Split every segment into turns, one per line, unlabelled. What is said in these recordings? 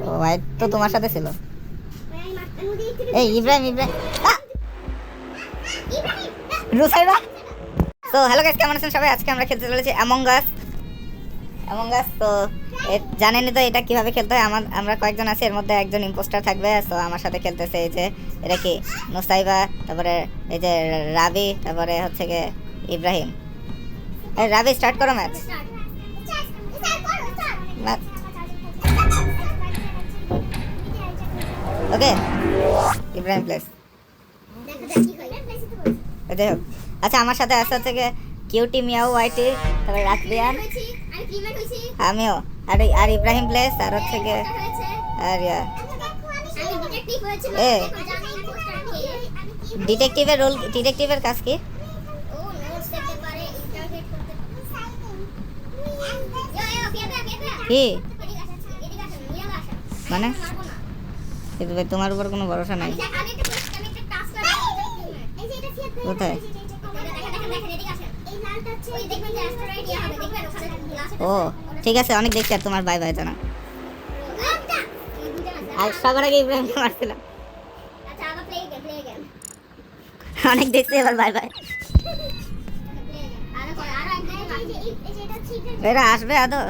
White তো তোমার সাথে ছিল। এই ইব্রাহিম ইব্রাহিম রুসাইবা। তো হ্যালো গাইস, কেমন আছেন সবাই? আজকে আমরা খেলতে চলেছি অ্যামং আস। তো জানেনই তো এটা কিভাবে খেলতে হয়। আমরা কয়েকজন আছি, এর মধ্যে একজন ইম্পোস্টার থাকবে। তো আমার সাথে খেলতেছে এই যে এটা কি নুসাইবা, তারপরে এই যে রাবি, তারপরে হচ্ছে গিয়ে ইব্রাহিম। এই রাবি স্টার্ট করো ম্যাচ। ওকে ইব্রাহিম প্লেস। যাই হোক, আচ্ছা আমার সাথে আসতে হচ্ছে গিয়ে কিউটি, মিয়াও, ওয়াইটি, তারপরে রাতবিয়ান, আমিও, আর ইব্রাহিম প্লেস, আর হচ্ছে গিয়ে আর ডিটেকটিভের রোল। ডিটেকটিভের কাজ কি? কি মানে? কিন্তু ভাই তোমার উপর কোনো ভরসা নাই। কোথায়? ও ঠিক আছে, অনেক দেখছি। আর তোমার বাই বাই জানা। আর সবার আগে ইব্রাহিমকে মারছিলাম। অনেক দেখছি, এবার বাই বাই। এরা আসবে আদৌ?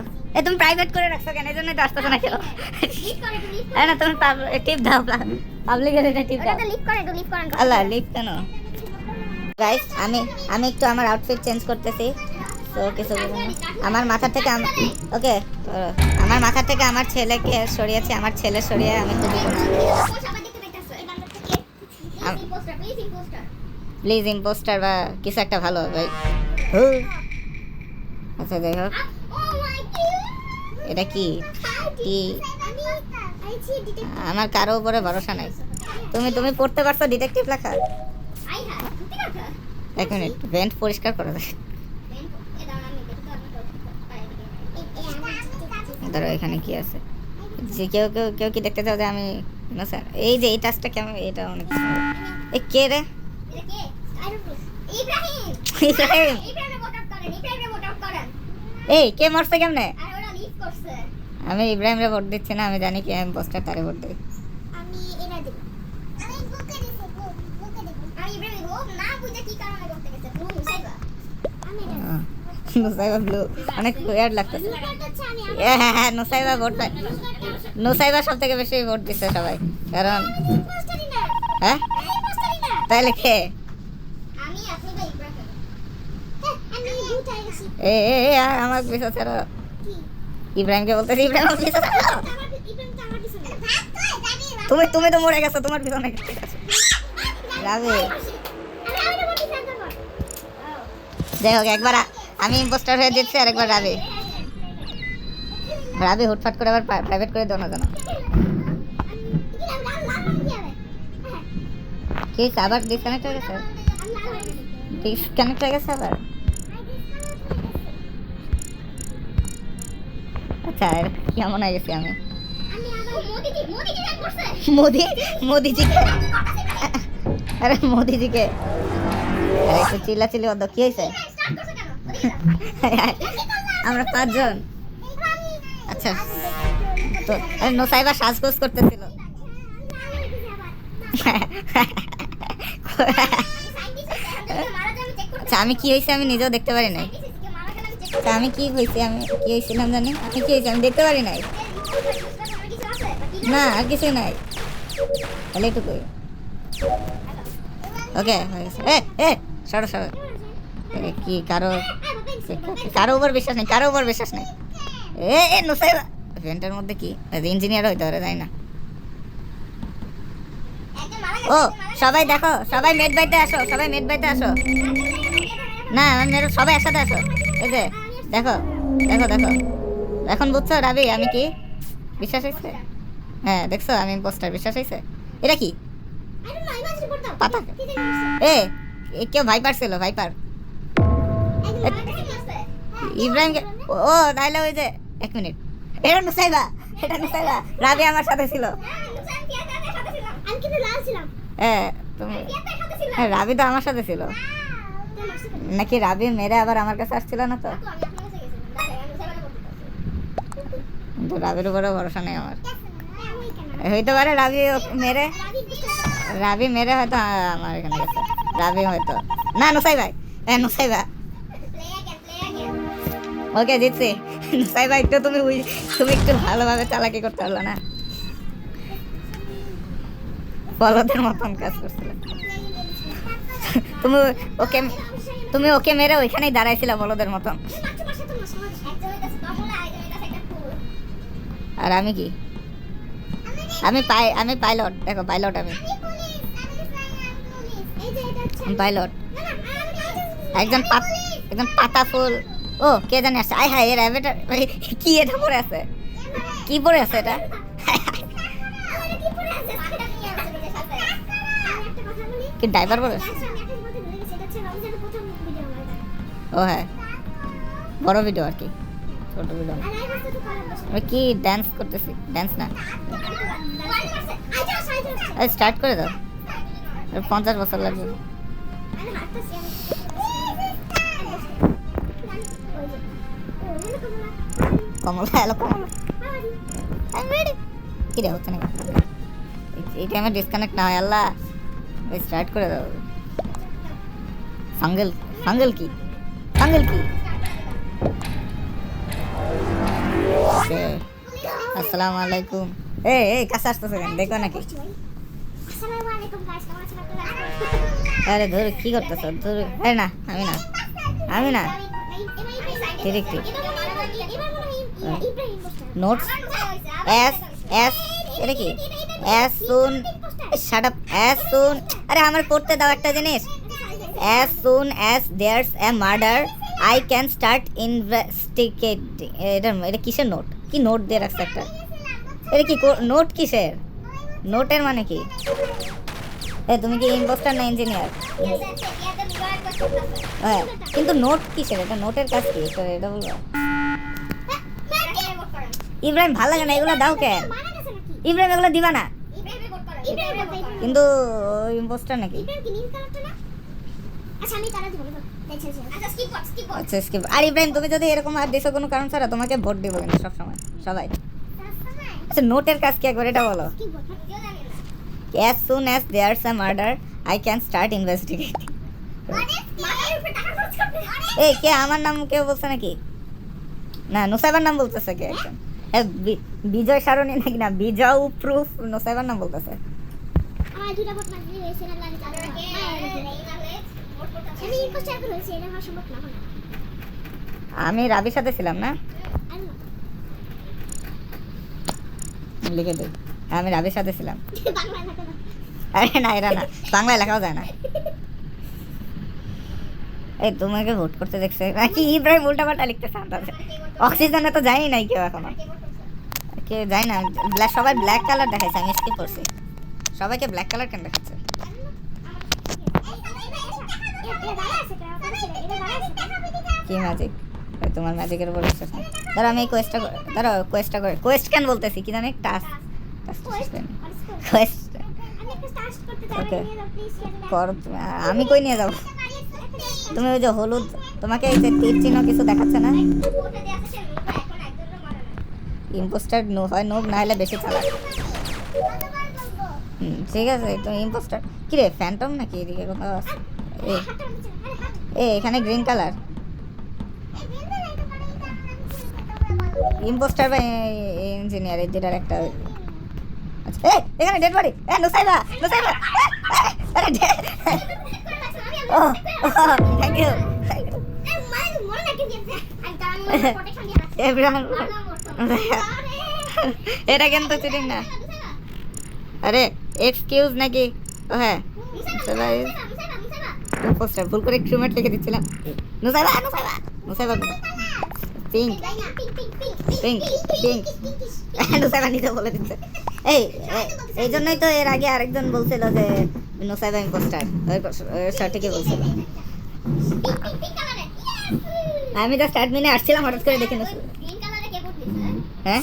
তুমি প্রাইভেট করে রাখছো কেন? এই জন্যই তো আসতেছো না। খেলো না, তুমি টিপ দাও, পাবলিকের এটা টিপ দাও। আল্লাহ লিভ কেন? গাইস আমি একটু আমার আউটফিট চেঞ্জ করতেছি। তো কিছু আমার মাথা থেকে ওকে, আমার মাথা থেকে আমার ছেলেকে সরিয়েছি। আমার ছেলে সরিয়ে আমি খুবই প্লিজ ইম্পোস্টার বা কিছু একটা ভালো ভাই। আচ্ছা যাই হোক, এটা কি কি আমার কারো উপরে ভরসা নাই। তুমি পড়তে পারছো ডিটেকটিভ লেখা? এক মিনিট, ভেন্ট পরিষ্কার করে দেয়। ধরো এখানে কি আছে, যে কেউ কেউ কেউ কি দেখতে চাও যে আমি না স্যার? এই যে এই টাচটা কেমন? এটা অনেক এ কে রে? ইব্রাহিম। এই কে মরছে কেমনে? আমি ইব্রাহিম রে ভোট দিচ্ছি না, আমি জানি কি আমি পোস্টার তারে ভোট দিই। নুসাইবা ব্লু, অনেক ওয়ার্ড লাগতেছে। হ্যাঁ নুসাইবা ভোট পায়। নুসাইবা সব থেকে বেশি ভোট দিচ্ছে সবাই, কারণ হ্যাঁ তাইলে কে? আমার পিছনে ছাড়ো। ইব্রাহিমকে বলতেছি, ইব্রাহিম তুমি তুমি তো মরে গেছো, তোমার পিছনে রাবি। যাই হোক, একবার আমি ইম্পোস্টার হয়ে দিচ্ছি, আর একবার রাবি। রাবি হুটফাট করে আবার প্রাইভেট করে দাও না জানো কি? আবার ডিসকানেক্ট হয়ে গেছে, ডিসকানেক্ট হয়ে গেছে আবার। আচ্ছা কেমন হয়ে গেছি আমি? মোদিজিকে আরে মোদিজিকে একটু চিল্লাচিল্লি বন্ধ। কি হয়েছে? আমরা 5 জন। আচ্ছা তো নোসাইবা সাজগোজ করতেছিল। আচ্ছা আমি কি হয়েছে আমি নিজেও দেখতে পারি নাই। আমি কি হয়েছে, আমি কি হয়েছিলাম জানি, আমি কি হয়েছে আমি দেখতে পারি নাই। না আর কিছুই নাই, তাহলে এটুকুই। ওকে সরো সরো। কি কারো উপর বিশ্বাস নেই, কারো উপর বিশ্বাস নেই। নুসাইবা ভেন্টের মধ্যে কি ইঞ্জিনিয়ার হইতে পারে, তাই না? ও সবাই দেখো, সবাই মেট বাইতে আসো, সবাই মেট বাইতে আসো। না সবাই একসাথে আসো। এই যে দেখো দেখো দেখো, এখন বুঝছো রাবি আমি কি? বিশ্বাস হয়েছে? হ্যাঁ দেখছো আমি পোস্টার, বিশ্বাস হয়েছে? এটা কি পাতা? কেউ ভাইপার ছিল, ভাইপার ইব্রাহিমকে। ও তাইলে ওই যে এক মিনিট, এটা নুসাইবা, এটা নুসাইবা। রাবি আমার সাথে ছিল। রাবি তো আমার সাথে ছিল নাকি? রাবি মেরে আবার আমার কাছে আসছিল না তো? রাবির উপরে ভরসা নেই আমার। হইতে পারে রাবি মেরে হয়তো আমার এখানে গেছে। রাবি হয়তো না, নুসাই ভাই, নুসাই ভাই ওকে জিতছি। নুসাই ভাই একটু তুমি একটু ভালোভাবে চালাকি করতে পারলো না, বলদের মতন কাজ করছিল। তুমি ওকে মেরে ওইখানেই দাঁড়াইছিল বলদের মতন। আর আমি কি, আমি পাইলট। দেখো পাইলট, আমি পাইলট। একজন পাতা ফুল। ও কে জানি আসছে। আয় হায়, এর অ্যাভেটার কি এটা পরে আছে? কি পরে আছে এটা? কি ড্রাইভার বলে? ও হ্যাঁ, বড় ভিডিও আর কি, ছোট ভিডিও। আমি কি ডান্স করতেছি? ডান্স না, স্টার্ট করে দাও। 50 বছর লাগবে। কমলা এলো, কমলা কি রে হচ্ছে না? এই টাইমে ডিসকানেক্ট না হয়। আল্লাহ, স্টার্ট করে দাও। ফাঙ্গেল কি? আসসালামু আলাইকুম। এই কাছে আসতেছে কেন? দেখো নাকি? আরে ধর, কি করতেছ? ধর। না, আমি না ঠিক নোটস এস এটা কি? এস সুন, শাট আপ। এস সুন, আরে আমার পড়তে দাও একটা জিনিস। As soon as there's a murder, I can start investigating. এটা কিসের নোট? কি নোট দিয়ে রাখছে একটা? এটা কি নোট? কিসের নোটের মানে কি? তুমি কি ইম্পোস্টার না ইঞ্জিনিয়ার? হ্যাঁ, কিন্তু নোট কিসের? এটা নোটের কাজ কি? এটা বলবো। ইব্রাহিম ভালো লাগে না, এগুলো দাও কেন? ইব্রাহিম এগুলো দিবা না, কিন্তু ইম্পোস্টার নাকি? আচ্ছা স্কিপ। আর ইব্রাহিম, তুমি যদি এরকম আর দিছো কোনো কারণ ছাড়া, তোমাকে ভোট দিব কিন্তু সবসময় সবাই। আচ্ছা, নোটের কাজ কি করে এটা বলো? As soon as there's a murder, I can start investigating. এই কে আমার নাম কেউ বলছে নাকি? না, নুসাইবার নাম বলতেছে কে একজন। বিজয় সারণী নাকি? না, বিজয় প্রুফ নুসাইবার নাম বলতেছে। আমি রাবির সাথে ছিলাম না, লিখে দিই। আমি রাবির সাথে ছিলাম। আরে না, এরা না, বাংলায় লেখাও যায় না। এই তোমাকে ভোট করতে দেখছে নাকি? ইব্রাহিম উল্টাপাল্টা লিখতেছে। অক্সিজেনে তো যায়নি নাই কেউ এখনো, কেউ যায় না। সবাই ব্ল্যাক কালার দেখাইছে, আমি স্কিপ করছি। সবাইকে ব্ল্যাক কালার কেন দেখাচ্ছে? কি ম্যাজিক? তোমার ম্যাজিকের উপর বিশ্বাস নেই। ধরো আমি এই কোয়েস্টটা করে কোয়েস্ট কেন বলতেছি কি জানি? Task Quest. ওকে কর। আমি কই নিয়ে যাবো? তুমি ওই যে হলুদ, তোমাকে এই যে তীর চিহ্ন কিছু দেখাচ্ছে না? ইম্পোস্টার হয় নোব, না হলে বেশি চালাক। ঠিক আছে, তুমি ইম্পোস্টার। কি রে, ফ্যান্টম নাকি? এদিকে কোথাও আছে। এখানে গ্রিন কালার। ইম্পোস্টার বা ইঞ্জিনিয়ার, এই দুটার একটা। আচ্ছা, এখানে ডেড বডি। নুসাইবা। আরে ও থ্যাংক ইউ। এটা কিন্তু চিটিং না। আরে এক্সকিউজ নাকি? ও হ্যাঁ, পোস্টার ভুল করে ক্রুমেট লিখে দিচ্ছিলাম। নুসাইবা পিঙ্ক নুসাইবা নিজে বলে দিচ্ছে। এই জন্যই তো এর আগে আরেকজন বলছিল যে নুসাইবা ইম্পোস্টার, সঠিকই বলছিল। আমি জাস্ট অ্যাডমিনে আসছিলাম, হঠাৎ করে দেখে নিচ্ছি। হ্যাঁ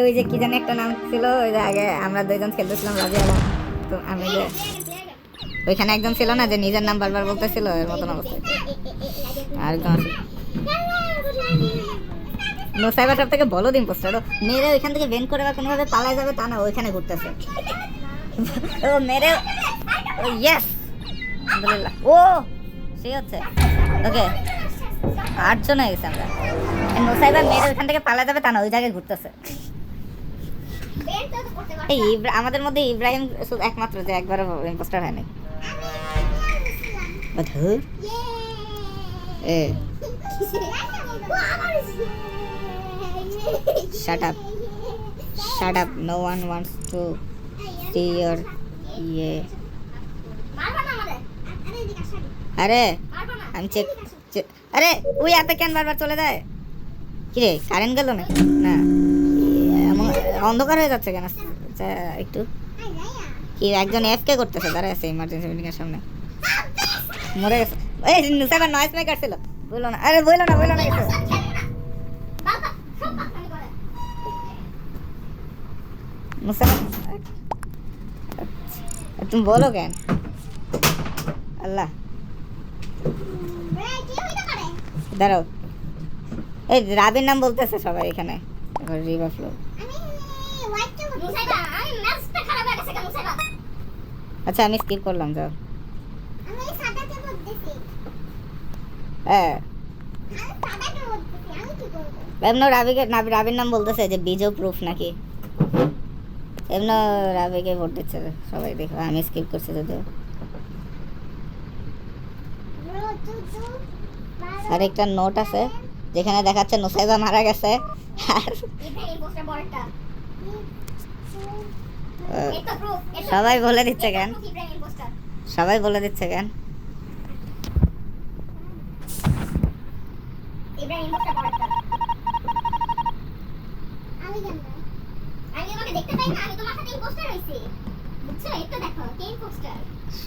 ওই যে কি জানি একটা নাম ছিল, ওই যে আগে আমরা দুইজন খেলতেছিলাম রাজিয়ালা, তো আমি যে ওইখানে একজন ছিল না যে নিজের নাম বারবার বলতেছিল, এর মতন অবস্থা। আরেকজন নোসাইবা সব থেকে বলো ইম্পোস্টার। মেরে ওইখান থেকে বেন করে বা কোনোভাবে পালায় যাবে তা না, ওইখানে ঘুরতেছে। ও মেরে ইয়েস আলহামদুলিল্লাহ। ও সেই হচ্ছে ওকে 8 জন হয়ে গেছে আমরা। নোসাইবা মেরে ওইখান থেকে পালায় যাবে তা না, ওই জায়গায় ঘুরতেছে। এই আমাদের মধ্যে ইব্রাহিম শুধু একমাত্র যে একবারও ইম্পোস্টার হয়নি। ধুর এ shut up no one wants to see your ये अरे আমি চেক আরে ওই এত কেন বারবার চলে যায় কি রে? কারেন্ট গেল না? না অন্ধকার হয়ে যাচ্ছে কেন? আচ্ছা একটু কি একজন এফকে করতেছে, দাঁড়ায় আছে ইমার্জেন্সি মিটিং এর সামনে, মরে গেছে। এই নুসাইবার নয়েজ মেকার ছিল, বললো না। আরে বললো না কিছু। তুমি বলো কেন? আল্লাহ দাঁড়াও, এই রাবির নাম বলতেছে সবাই এখানে। রিভারফ্লো আচ্ছা আমি স্কিপ করলাম, যাও। হ্যাঁ এমন রাবির নাম বলতেছে যে বিজয় প্রুফ নাকি, এমন রাবিকে ভোট দিচ্ছে সবাই। দেখো আমি স্কিপ করছি যদিও। আর একটা নোট আছে যেখানে দেখাচ্ছে নুসাইবা মারা গেছে। আর সবাই বলে দিচ্ছে কেন?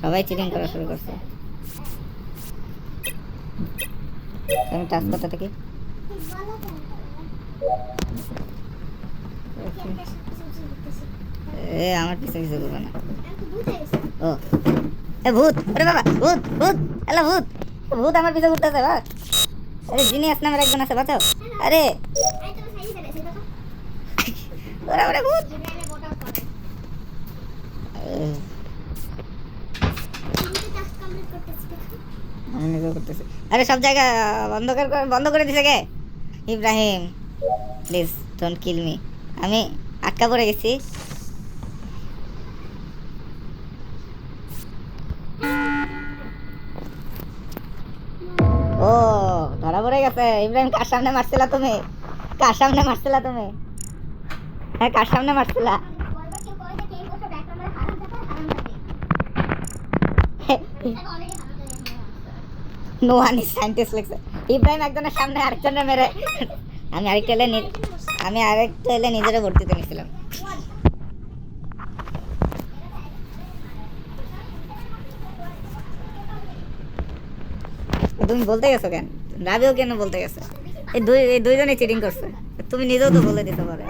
সবাই চিটিং করা শুরু করছে। আমি টাস্ক করতে থাকি। আমার পিছনে কিছু করবে না। ও এ ভূত, আরে বাবা ভূত আল্লাহ ভূত আমার পিছনে ঘুরতেছে। আরে জিনিয়াস নামের একজন আছে, বাঁচাও। আরে ওরে ভূত। আমি নিজেও করতেছি। আরে সব জায়গা বন্ধ করে দিছে কে? Ibrahim please don't kill me, আমি আটকা পড়ে গেছি। ও ধরা পড়ে গেছে। ইব্রাহিম কার সামনে মারছিলা তুমি? হ্যাঁ কার সামনে মারছিলা? নো ওয়ান ইজ সায়েন্টিস্ট লিখছে। ইব্রাহিম একজনের সামনে আরেকজনের মেরে আমি আরেকটা এলে নিজেরও ভর্তিতে নিয়েছিলাম। তুমি বলতে গেছো কেন? রাবিও কেন বলতে গেছে? এই দুইজনে চিটিং করছে, তুমি নিজেও তো বলে দিতে পারো।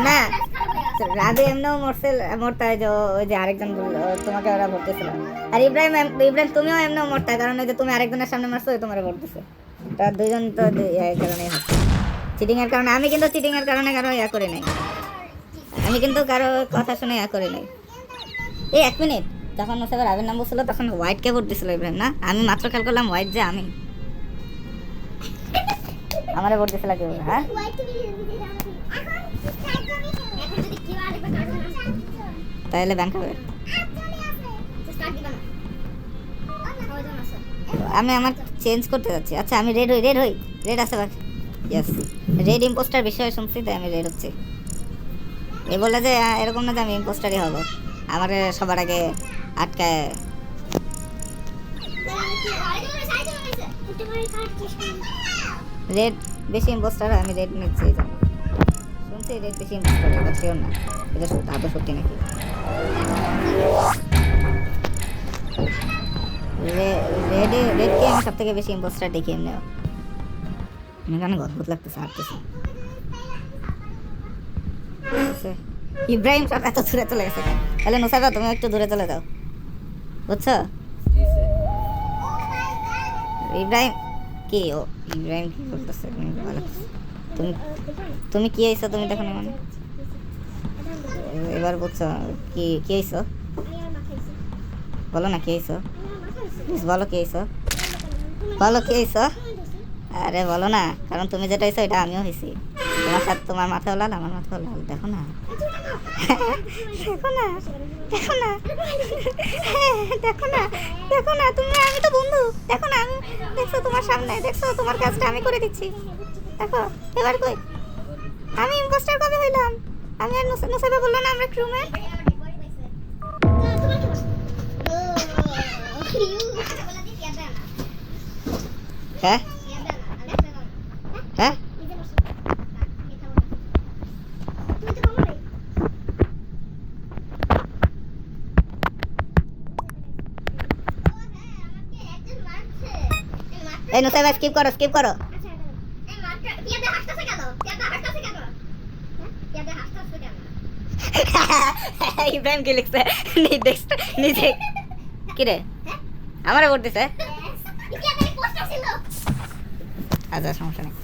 না রাবি এমনিও মরতে যে ওই যে আরেকজন তোমাকে ওরা ভরতেছিল। আর ইব্রাহিম তুমিও এমনিও মরতা, কারণ ওই যে তুমি আরেকজনের সামনে মারছো, ওই তোমার ভরতেছে। তা দুইজন তো এই কারণেই হচ্ছে চিটিং এর কারণে। আমি কিন্তু চিটিং এর কারণে কারো করি নাই, আমি কিন্তু কারো কথা শুনে করি নাই। এই 1 মিনিট, যখন মুসাফা রাবির নাম বলছিল তখন হোয়াইটকে ভোট দিছিল ইব্রাহিম না? আমি মাত্র খেয়াল করলাম হোয়াইট যে আমি আমারে ভোট দিছিল কেউ? হ্যাঁ তাহলে ব্যাংক হবে। আমি আমার চেঞ্জ করতে যাচ্ছি। আচ্ছা আমি রেড আছে বাকি। ইয়েস রেড ইম্পোস্টার বিষয়ে শুনছি, তাই আমি রেড হচ্ছি। এ বলে যে এরকম না যে আমি ইম্পোস্টারই হব, আমার সবার আগে আটকায়। রেড বেশি ইম্পোস্টার, আমি রেড নিচ্ছি। শুনছি রেড বেশি ইম্পোস্টার, এবার শিওর না এটা আদৌ সত্যি নাকি। রেডকে আমি সব থেকে বেশি ইম্পোস্টার দেখি এমনিও। এখানে অদ্ভুত লাগতেছে হাঁটতেছি। ইব্রাহিম সব এত দূরে চলে গেছে, তাহলে নুসাইবা তুমি একটু দূরে চলে যাও, বুঝছো? ইব্রাহিম কে ও ইব্রাহিম কি বলতেছে তুমি তুমি কি আইছো তুমি দেখো না মানে এবার বুঝছো কি কি আইছো বলো না কি আইছো প্লিজ বলো কি আইছো বলো কি আইছো আরে বলো না কারণ তুমি যেটা আইছো এটা আমিও হইছি তোমার সাথে তোমার মাথাও লাল আমার মাথাও লাল দেখো না দেখো না দেখো না দেখো না দেখো না তুমি আমি তো বন্ধু দেখো না আমি দেখছো তোমার সামনে দেখছো তোমার কাজটা আমি করে দিচ্ছি দেখো এবার কই আমি ইম্পোস্টার কবে হইলাম আমি আর নুসাইবা বললো না আমরা ক্রুমেট হ্যাঁ হ্যাঁ এই নুসাইবা স্কিপ করো ইব্রাহিম কি লিখছে নিজে কি রে আমারে ভোট দিছে আচ্ছা সমস্যা নেই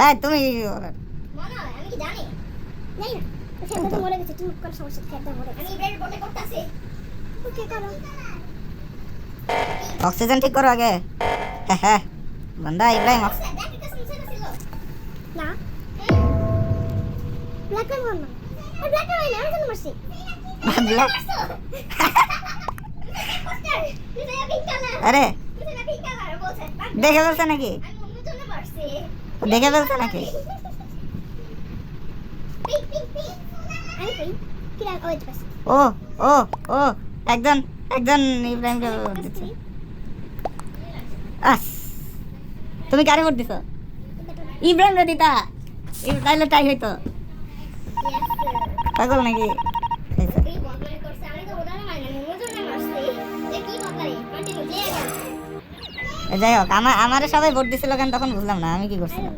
হ্যাঁ তুমি অক্সিজেন ঠিক করো আগে হ্যাঁ হ্যাঁ বন্ধা ইব্রাহিম
না ব্ল্যাক এন্ড হোয়াইট না ব্ল্যাক এন্ড হোয়াইট আমি কেন মারছি
আরে দেখে ফেলছে নাকি দেখে ফেলছে নাকি ও ও ও একজন ইব্রাহিমকে ভোট দিচ্ছে আস তুমি কারে ভোট দিছো ইব্রাহিম রে দিতা তাইলে তাই হইতো পাগল নাকি যাই হোক আমারে সবাই ভোট দিছিল কেন তখন বুঝলাম না আমি কি করছিলাম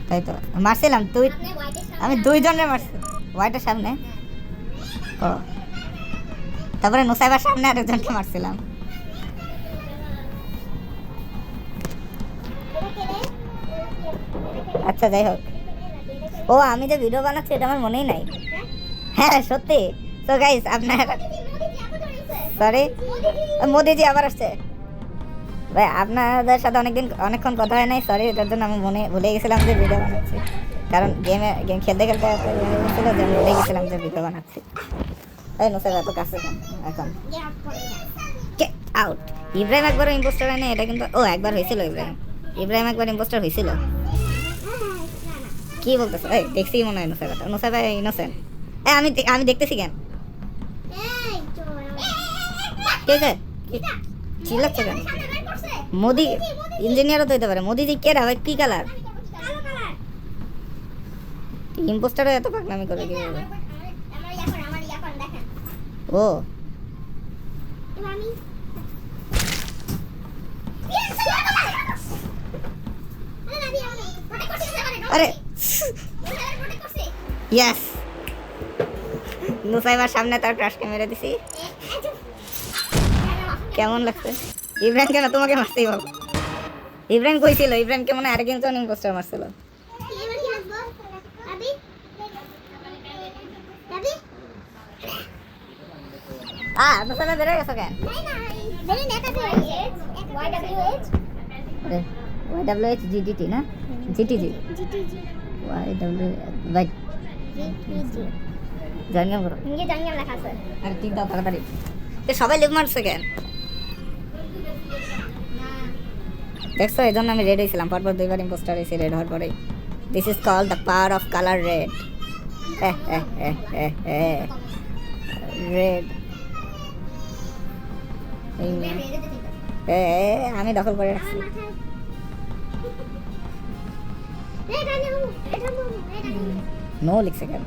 তাই তো মারছিলাম আমি 2 জনের মারছি হোয়াইটের সামনে ও তারপরে নুসাইবার সামনে আরেকজনকে মারছিলাম আচ্ছা যাই হোক ও আমি যে ভিডিও বানাচ্ছি এটা আমার মনেই নাই হ্যাঁ সত্যি তো গাইস আপনার সরি মোদিজি আবার আসছে ভাই আপনাদের সাথে অনেকক্ষণ কথা হয় নাই সরি এটার জন্য আমি ভুলে গেছিলাম যে ভিডিও বানাচ্ছি কারণ গেম খেলতে ছিল যে ভুলে গেছিলাম যে ভিডিও বানাচ্ছি এই নুসাইব এত কাছে এখন গেট আউট ইব্রাহিম একবার ইম্পোস্টার হয় না এটা কিন্তু ও একবার হয়েছিল ইব্রাহিম একবার ইম্পোস্টার হয়েছিল কি বলতেছ এই দেখছি মনে হয় নুসাইব ইনোসেন্ট আমি দেখতেছি কেন ঠিক আছে চিল্লাচ্ছে কেন মোদি ইঞ্জিনিয়ারও তো হইতে পারে মোদিজি কে রা ভাই কি কালার ইম্পোস্টারও এত পাগলামি করে কি ও আরে ইয়েস নুসাইবার সামনে তার ক্রাশকে মেরে দিছি কেমন লাগছে ইব্রাহিম কেন তোমাকে মারতেই বল ইব্রাহিম কইছিল ইব্রাহিমকে মনে আরেকজন ইম্পোস্টার মারছিল নুসাইবা বেরো গেছো কেন YWH GDT না GTG YWH জানিয়ে বলো
নিয়ে জানিয়ে লেখা আছে
আর ঠিক দাও তাড়াতাড়ি সবাই লিভ মারছে কেন দেখছো এই জন্য আমি রেড হয়েছিলাম পরপর 2বার ইম্পোস্টার হয়েছি রেড হওয়ার পরে this is called the power of colour red red আমি দখল করে রাখছি নো লিখছে কেন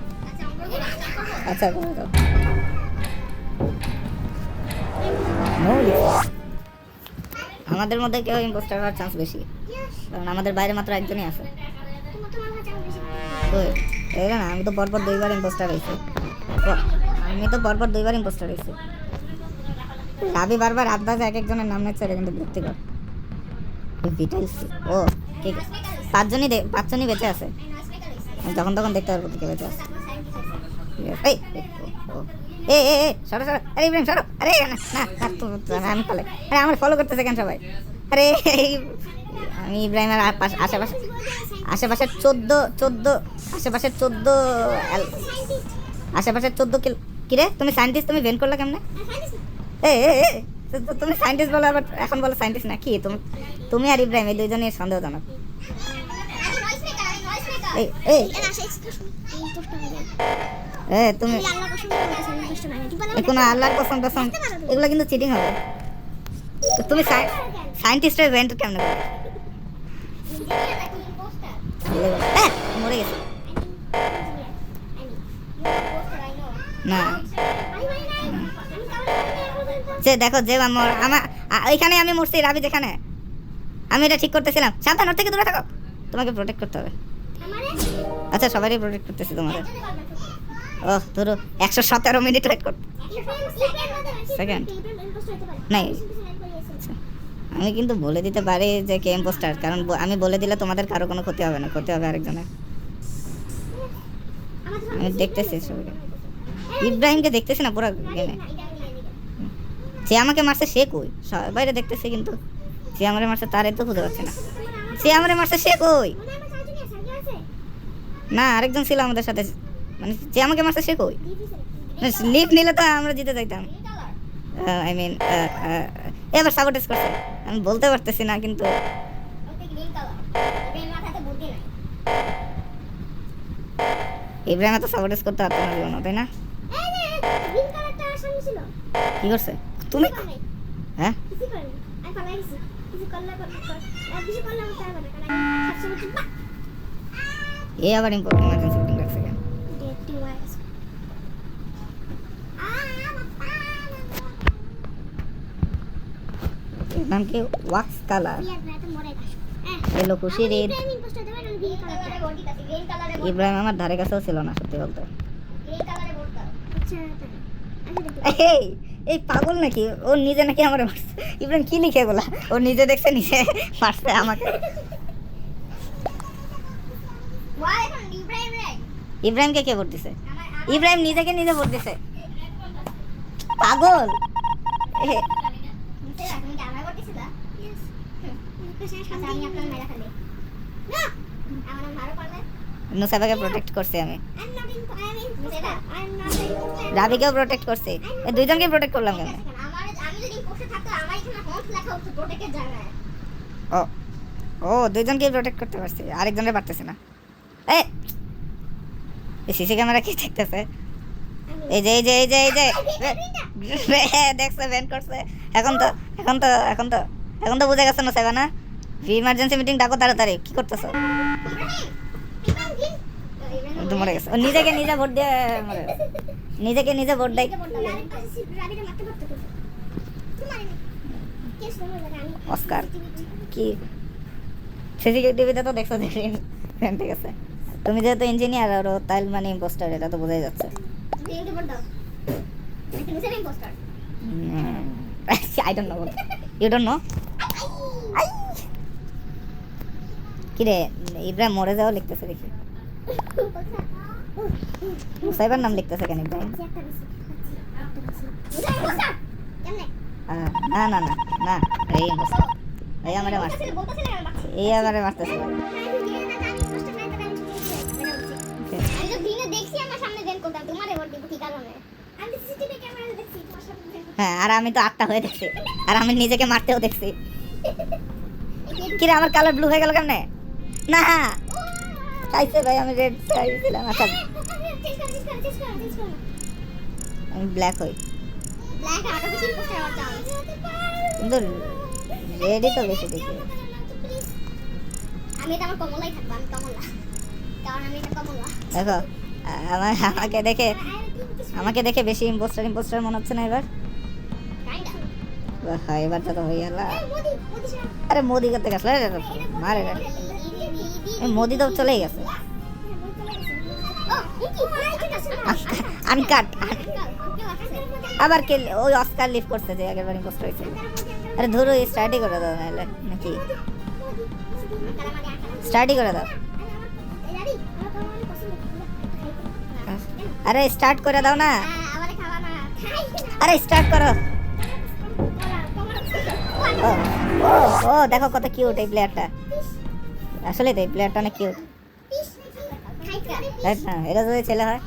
আচ্ছা করে দাও নো লিখছে আমাদের মধ্যে কেউ ইম্পোস্টার হওয়ার চান্স বেশি কারণ আমাদের বাইরে মাত্র একজনই আছে এই না আমি তো পরপর 2বার ইম্পোস্টার হয়েছি। রাবি বারবার আবদাজে এক একজনের নাম নিচ্ছে, এটা কিন্তু ব্যক্তিগত। ভিটালসি ও ঠিক আছে, পাঁচজনই বেঁচে আছে। আমি যখন তখন দেখতে পারবো কে বেঁচে আছে। এই সরো আরে ইব্রাহিম সরো, আরে না আমি পালে, আরে আমার ফলো করতেছে কেন সবাই? আরে আমি ইব্রাহিমের আশেপাশের 14 কি রে তুমি সায়েন্টিস্ট, তুমি ভেন্ট করলা কেমনে? তুমি সায়েন্টিস্ট বলো আবার এখন বলো সায়েন্টিস্ট না কি? তুমি আর ইব্রাহিম এই দুইজনই সন্দেহজনক। তুমি কোনো আল্লাহর কসম টসম এগুলো কিন্তু চিটিং হবে। তুমি সায়েন্টিস্টের ভেন্ট কেমনে করবে? মরে গেছে না যে দেখো যে আমার ওইখানে আমি মরছি, রাবি যেখানে, আমি এটা ঠিক করতেছিলাম। সাবধান, ওর থেকে দূরে থাকো, তোমাকে প্রোটেক্ট করতে হবে। আচ্ছা সবারই প্রোটেক্ট করতেছি তোমাদের। ওহ ধরো 117 মিনিট ওয়েট করতে সেকেন্ড নাই। আমি কিন্তু বলে দিতে পারি যে কে ইম্পোস্টার, কারণ আমি বলে দিলে তোমাদের কারো কোনো ক্ষতি হবে না, ক্ষতি হবে আরেকজনের। আমি দেখতেছি সবাইকে, ইব্রাহিমকে দেখতেছি না পুরো গেমে। যে আমাকে মারছে সে কই? বাইরে দেখতেছি কিন্তু যে আমারে মারছে তারে তো খুঁজে পাচ্ছি না। যে আমারে মারছে সে কই? না আরেকজন ছিল আমাদের সাথে, মানে যে আমাকে মারছে সে কই? লিফট নিলে তো আমরা জিতে যাইতাম। আই মিন এবার সাবোটেজ করছে, আমি বলতে পারতেছি না কিন্তু ইব্রাহিম তো সাবোটেজ করতে পারতো না জীবন, তাই না? কি করছে তুমি? হ্যাঁ এ আবার ইমার্জেন্সি মিটিং রাখছে কেন? এর নাম কি? Wax colour. এলো খুশির ঈদ। ইব্রাহিম আমার ধারে কাছেও ছিল না সত্যি বলতে। এই পাগল নাকি? ও নিজে নাকি আমার মারছে। ইব্রাহিম কি লিখে বলা? ও নিজে দেখছে নিজে মারছে আমাকে। ইব্রাহিমকে কে ভোট দিছে? ইব্রাহিম নিজেকে নিজে ভোট দিছে, পাগল। নুসাইবাকে প্রোটেক্ট করছি আমি, রাবিকেও প্রোটেক্ট করছি, এই দুইজনকে প্রোটেক্ট করলাম কেন? ও দুইজনকে প্রোটেক্ট করতে পারছি, আরেকজনের পারতেছি না। এই সিসি ক্যামেরা কি দেখতেছে? এই যে দেখছে ভেন্ট করছে। এখন তো বুঝে গেছে না সাইবা না? ইমার্জেন্সি মিটিং ডাকো তাড়াতাড়ি। কি করতেছো? মরে গেছে ও, নিজেকে নিজে ভোট দিয়ে মরে গেছে। নিজেকে নিজে ভোট দেয়। অস্কার কি সিসিটিভিতে তো দেখছো যে ঠিক আছে। তুমি যেহেতু ইঞ্জিনিয়ার আর তাই মানে ইম্পোস্টার, এটা তো বোঝাই যাচ্ছে। I don't know. You don't know? কি রে ইব্রাহিম মরে যাও লিখতেছে দেখি। মুসাইবার নাম লিখতেছে কেন ইব্রাহিম? না না না না এই ইম্পোস্টার। এই আমারে মারছে, এই আমারে মারতেছে। হ্যাঁ আর আমি তো 8টা হয়ে দেখছি, আর আমি নিজেকে মারতেও দেখছি। কিরে আমার কালার ব্লু হয়ে গেল কেমনে? না চাইছে ভাই, আমি রেড চাইছিলাম। আচ্ছা আমি ব্ল্যাক হই, কিন্তু রেডই তো বেশি দেখি। দেখো আমাকে দেখে বেশি ইম্পোস্টার মনে হচ্ছে না এবার? হ্যাঁ এবার তো হয়ে গেল। আরে মোদি করতে গেছিল মারে, মোদি তো চলেই গেছে। আনকাট। আবার কে ওই অস্কার লিভ করছে যে আগের বার ইম্পোস্টার হয়েছিল। আরে ধরো স্টার্টই করে দাও নাহলে নাকি স্টার্টই করে দাও। আরে স্টার্ট করে দাও না। আরে স্টার্ট করো। ও ও ও দেখো কত কিউট এই প্লেয়ারটা। আসলে তো এই প্লেয়ারটা অনেক কিউট। না এটা যদি ছেলে হয়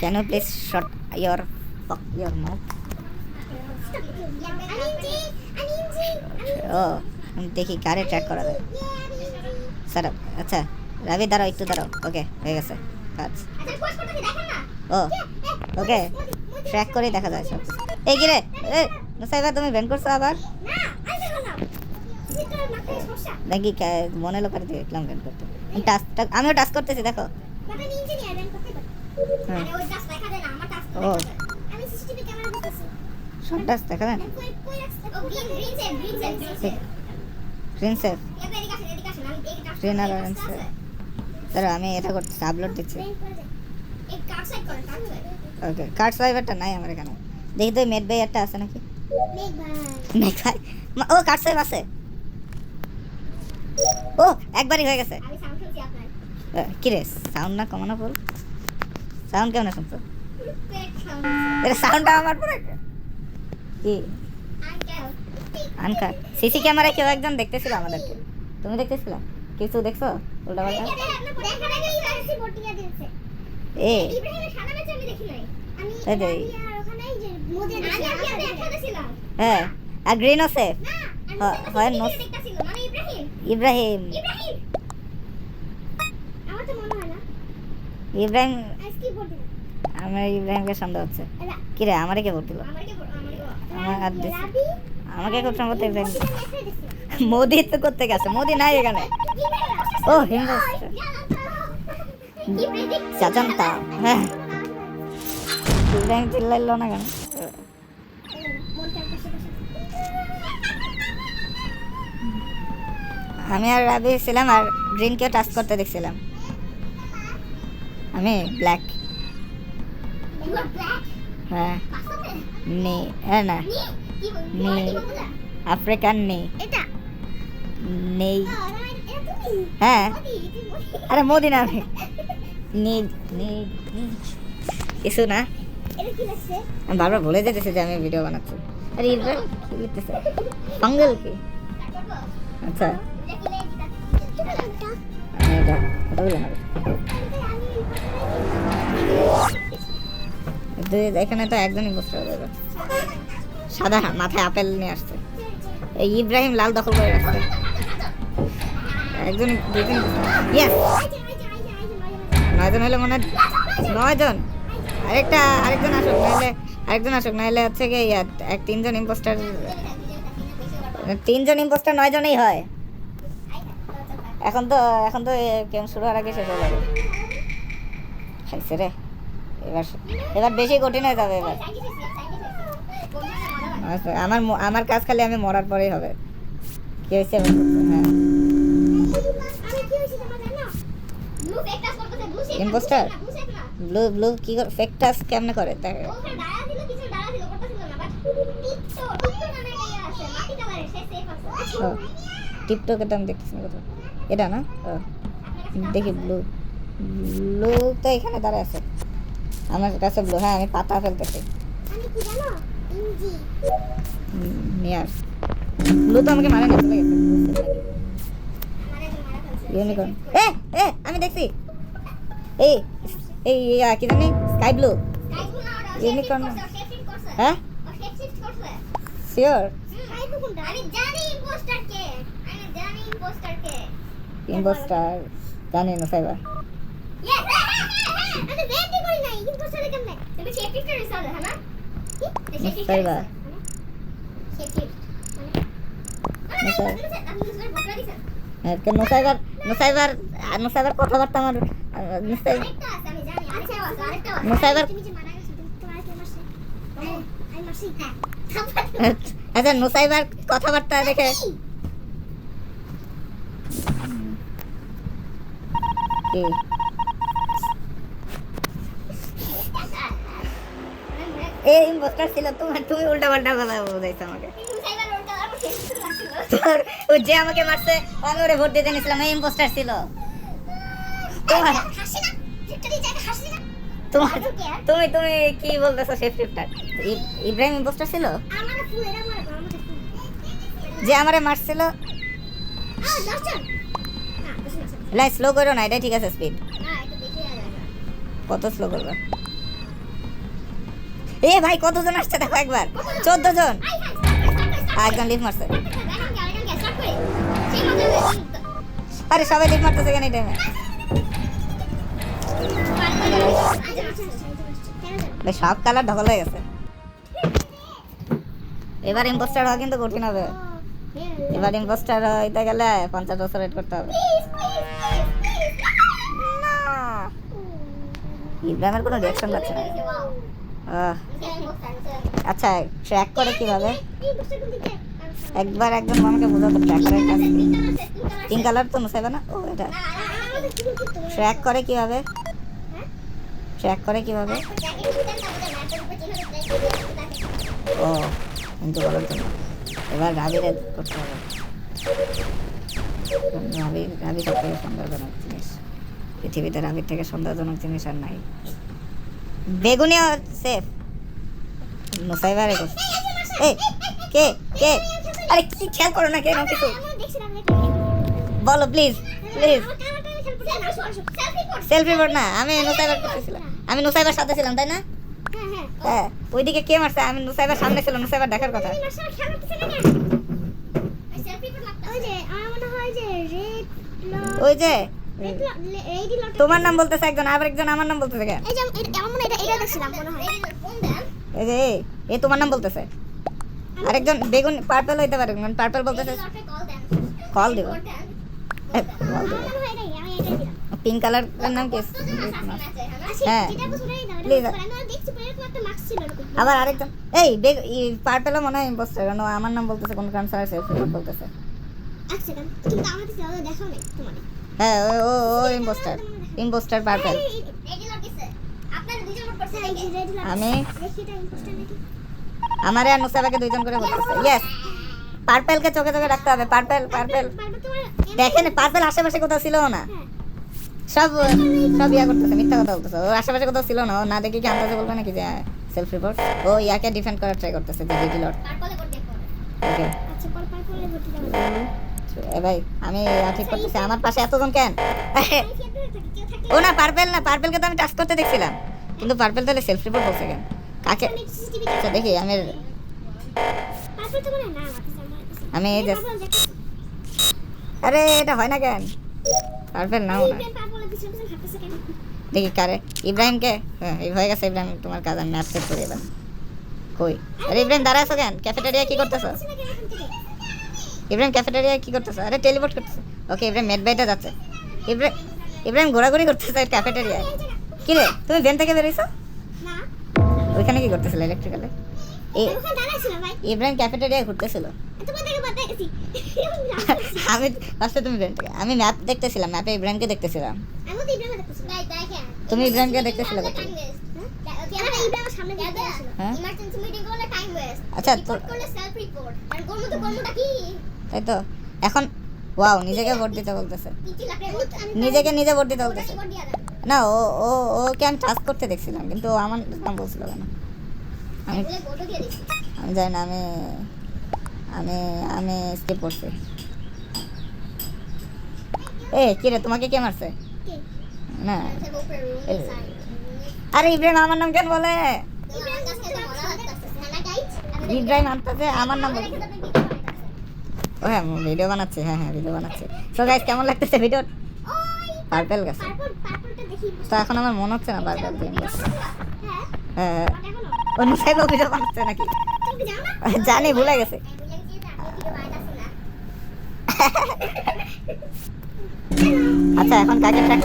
কেন প্লিজ শট ইয়োর মাউথ। ও দেখি কারে ট্র্যাক করা যায় স্যার। আচ্ছা রাবি দাঁড়াও একটু দাঁড়াও। ওকে হয়ে গেছে কাজ। ও ওকে ট্র্যাক করেই দেখা যায় সব। এই কি রে মুসাইবা তুমি ব্যান করছো আবার নাকি মনে লোক আর দেখলাম ব্যান করতে। আমিও টাচ করতেছি দেখো। ও সব টাচ দেখা যায় না। গ্রিন সেফ গ্রিন আর অরেঞ্জ সেফ। দাঁড়া আমি এটা করতেছি আপলোড দিচ্ছি। ওকে কার্ড সাইভারটা নাই আমার এখানে। দেখি তো মেড ভাই একটা আছে নাকি। মেড ভাই ও কার্ড সাইভ আছে। ও একবারই হয়ে গেছে। কি রে সাউন্ড না কমানো বল। সাউন্ড কেমন শুনছো? এর সাউন্ডটা আমার পুরো কি আনকাট। সিসি ক্যামেরায় কেউ একজন দেখতেছিল আমাদেরকে। তুমি দেখতেছিলা? কিছু দেখছো উল্টা পাল্টা? এ তাই তাই হ্যাঁ আর গ্রিনও সেফ হয় নো ইব্রাহিম ইব্রাহিম আমার ইব্রাহিমকে সন্দেহ হচ্ছে। কি রে আমারে কে ভোট দিল? আমার হাত দিচ্ছে আমাকে খুব সম্ভবত ইব্রাহিম। মোদি তো করতে গেছে মোদি নাই এখানে। ও হিন্দুস্তান চাচান্তা হ্যাঁ ইব্রাহিম চিল্লাইলো না কেন? আমি আর রাবি ছিলাম আর গ্রিনকেও টাচ করতে দেখছিলাম। আমি ব্ল্যাক। হ্যাঁ নে হ্যাঁ না নে আফ্রিকান নেই নেই হ্যাঁ আরে মোদি না আমি নিড নিড কিছু না। আমি বারবার ভুলে যেতেছি যে আমি ভিডিও বানাচ্ছি। আরে ইরফান কি লিখতেছে ফাঙ্গল কি? আচ্ছা আমি এটা কথা বললাম এখানে তো একজনই বসে যাবে। সাদা মাথায় আপেল নিয়ে আসছে। এই ইব্রাহিম লাল দখল করে রাখছে। একজন ইয়েস 9 জন হলে মনে হয় 9 জন। আরেকজন আসুক নাহলে হচ্ছে কি 3জন ইম্পোস্টার 9 জনেই হয়। এখন তো গেম শুরু হওয়ার আগে শেষ হয়ে যাবে। খাইছে রে এবার বেশি কঠিন হয়ে যাবে এবার। আমার কাজ খালি আমি মরার পরেই হবে। কি হয়েছে? হ্যাঁ ইম্পোস্টার ব্লু কি করে ফেক টাস্ক কেমনে করে দেখ। টিকটকে তো আমি দেখতেছি না কোথাও। এটা না দেখি ব্লু তো এখানে দাঁড়ায় আছে আমার কাছে ব্লু। হ্যাঁ আমি পাতা ফেলতেছি নিয়ার ব্লু তো আমাকে মারে না চলে গেছে। ইউনিকর্ন আমি দেখছি এই এই কি জানি স্কাই ব্লু ইউনিকর্ন। হ্যাঁ শিওর ইম্পোস্টার জানি না সাইবার নোসাইবার কথাবার্তা আমার নোসাইবার আচ্ছা নোসাইবার কথাবার্তা দেখে কি এই ইম্পোস্টার ছিল তুমি উল্টা পাল্টা কথা বলছো আমাকে তোর ও যে আমাকে মারছে আমি ওরে ভোট দিতে নিছিলাম এই ইম্পোস্টার ছিল তোমার তোমার তুমি তুমি কি বলতেছো শেফ শিফটার ইব্রাহিম ইম্পোস্টার ছিল যে আমারে মারছিল লাই স্লো করো না এটা ঠিক আছে স্পিড কত স্লো করবে এ ভাই কতজন আসছে দেখো একবার 14 জন একজন লিফ মারছে আরে সবাই লিফ মারতেছে কেন এই টাইমে ভাই সব কালার ঢকল হয়ে গেছে এবার ইম্পোস্টার হওয়া কিন্তু কঠিন হবে এবার ইম্পোস্টার হইতে গেলে 50 বছর ওয়েট করতে হবে ইব্রাহিমের কোনো রিঅ্যাকশন পাচ্ছে না আচ্ছা ট্র্যাক করে কিভাবে একবার একজন আমাকে বোঝাতো ট্র্যাক করে কাজ পিঙ্ক কালার তো মুছাইবে না ও এটা ট্র্যাক করে কিভাবে ও কিন্তু বলার জন্য এবার রাবিরে করতে হবে রাবি সব থেকে সন্দেহজনক জিনিস পৃথিবীতে রাবির থেকে সন্দেহজনক জিনিস আর নাই বেগুনিয়া সেফ মুসাইবারে করছে এই কে আরে কি খেয়াল করো না কেন কিছু বলো প্লিজ সেলফি রিপোর্ট না আমি নুসাইবার করতেছিলাম আমি নুসাইবার সাথে ছিলাম তাই না হ্যাঁ ওইদিকে কে মারছে আমি নুসাইবার সামনে ছিলাম নুসাইবার দেখার কথা ওই যে তোমার নাম বলতেছে একজন আর একজন আমার নাম বলতেছে কেন এই যে এই তোমার নাম বলতেছে আরেকজন বেগুন পার্পল হইতে পারে পার্পল বলতেছে কল দিব পিঙ্ক কালার নাম কি হ্যাঁ প্লিজ আবার আরেকজন এই পার্পলও মনে হয় ইম্পোস্টার কারণ আমার নাম বলতেছে কোন কারণ ছাড়া সেলফি বলতেছে হ্যাঁ ও ইম্পোস্টার পার্পল আমি আমারে আর নুসাবাকে দুইজন করে বলতেছে ইয়েস পার্পলকে চোখে চোখে রাখতে হবে পার্পল দেখেন পার্পল আশেপাশে কোথাও ছিল না সব ইয়া করতেছে মিথ্যা কথা বলতেছে ও আশেপাশে কোথাও ছিল না ও না দেখি কি আন্দাজে বলবে নাকি যে সেলফ রিপোর্ট ও ইয়াকে ডিফেন্ড করার ট্রাই করতেছে যে ডিডি লর্ড ওকে এ ভাই আমি ঠিক করতেছি আমার পাশে এতজন কেন ও না পার্পলকে তো আমি টাচ করতে দেখছিলাম কিন্তু পার্পল তাহলে সেলফ রিপোর্ট বলছে কেন কাকে আচ্ছা দেখি আমি এই যে আরে এটা হয় না কেন পার্পল নাও না দেখি কারে ইব্রাহিমকে হ্যাঁ এই হয়ে গেছে ইব্রাহিম তোমার কাজ আমি ম্যাপ সেট করে এবার কই আরে ইব্রাহিম দাঁড়া আছো কেন ক্যাফেটেরিয়া কি করতেছো ইব্রাহিম ক্যাফেটেরিয়া কি করতেছো আরে টেলিপোর্ট করতেছো ওকে ইব্রাহিম মেড বাইটা যাচ্ছে ইব্রাহিম ঘোরাঘুরি করতেছে ক্যাফেটেরিয়ায় কি রে তুমি ভেন থেকে বেরিয়েছো ওইখানে কি করতেছিল ইলেকট্রিক্যালে ইব্রাহিম ক্যাফেটেরিয়ায় ঘুরতেছিল আমি ফার্স্টে তুমি ভেন থেকে আমি ম্যাপ দেখতেছিলাম ম্যাপে ইব্রাহিমকে দেখতেছিলাম তুমি ইব্রাহিমকে দেখতেছিলে কোথায় আচ্ছা তো তাই তো এখন ওয়াও নিজেকে ভোট দিতে বলতেছে নিজে ভোট দিতে বলতেছে না ওকে আমি টাস্ক করতে দেখছিলাম কিন্তু ও আমার নাম বলছিল কেন আমি জানি না আমি স্কিপ করছি কি রে তোমাকে কে মারছে না আরে ইব্রাহিম আমার নাম কেন বলে ইব্রাহিম আনতেছে আমার নাম বলে ও হ্যাঁ ভিডিও বানাচ্ছে হ্যাঁ ভিডিও বানাচ্ছে সো গাইস কেমন লাগতেছে ভিডিও পার্পল গেছে তো এখন আমার মনে হচ্ছে না পার্পল হ্যাঁ অন্য সাইডে ভিডিও বানাচ্ছে নাকি জানি ভুলে গেছে আচ্ছা এখন কাকে ট্র্যাক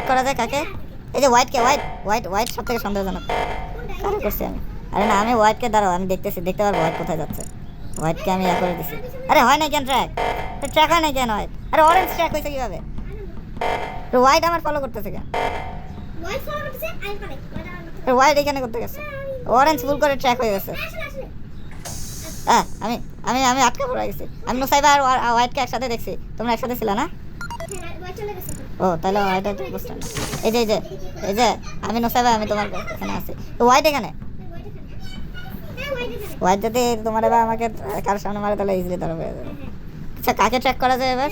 করা যায় কাকে এই যে হোয়াইট সব থেকে সন্দেহজনক কারে করছি আমি আরে না আমি হোয়াইটকে দাঁড়াও আমি দেখতে পারবো হোয়াইট কোথায় যাচ্ছে হোয়াইটকে আমি করে দিছি আরে হয় না কেন ট্র্যাক হয় না কেন হোয়াইট আরে অরেঞ্জ ট্র্যাক হয়েছে কিভাবে হোয়াইট আমার ফলো করতেছে কেন?
হোয়াইট ফলো করতেছে আমি পারে
হোয়াইট এখানে করতে গেছে, অরেঞ্জ ফুল করে ট্র্যাক হয়ে গেছে।
আসলে
হ্যাঁ আমি আমি আমি আটকা পড়ে গেছি। আমি নুসাইবা আর হোয়াইটকে একসাথে দেখছি, তোমরা একসাথে ছিল না?
হোয়াইট চলে গেছে
ও তাহলে হোয়াইট একটা বুঝতাম না। এই যে এই যে এই যে আমি নুসাইবা, আমি তোমার এখানে আছি, হোয়াইট এখানে। হোয়াইট যদি তোমার এবার আমাকে কারোর সামনে মারে তাহলে ইজিলি ধরা হয়ে যাবে। আচ্ছা কাকে ট্র্যাক করা যায় এবার?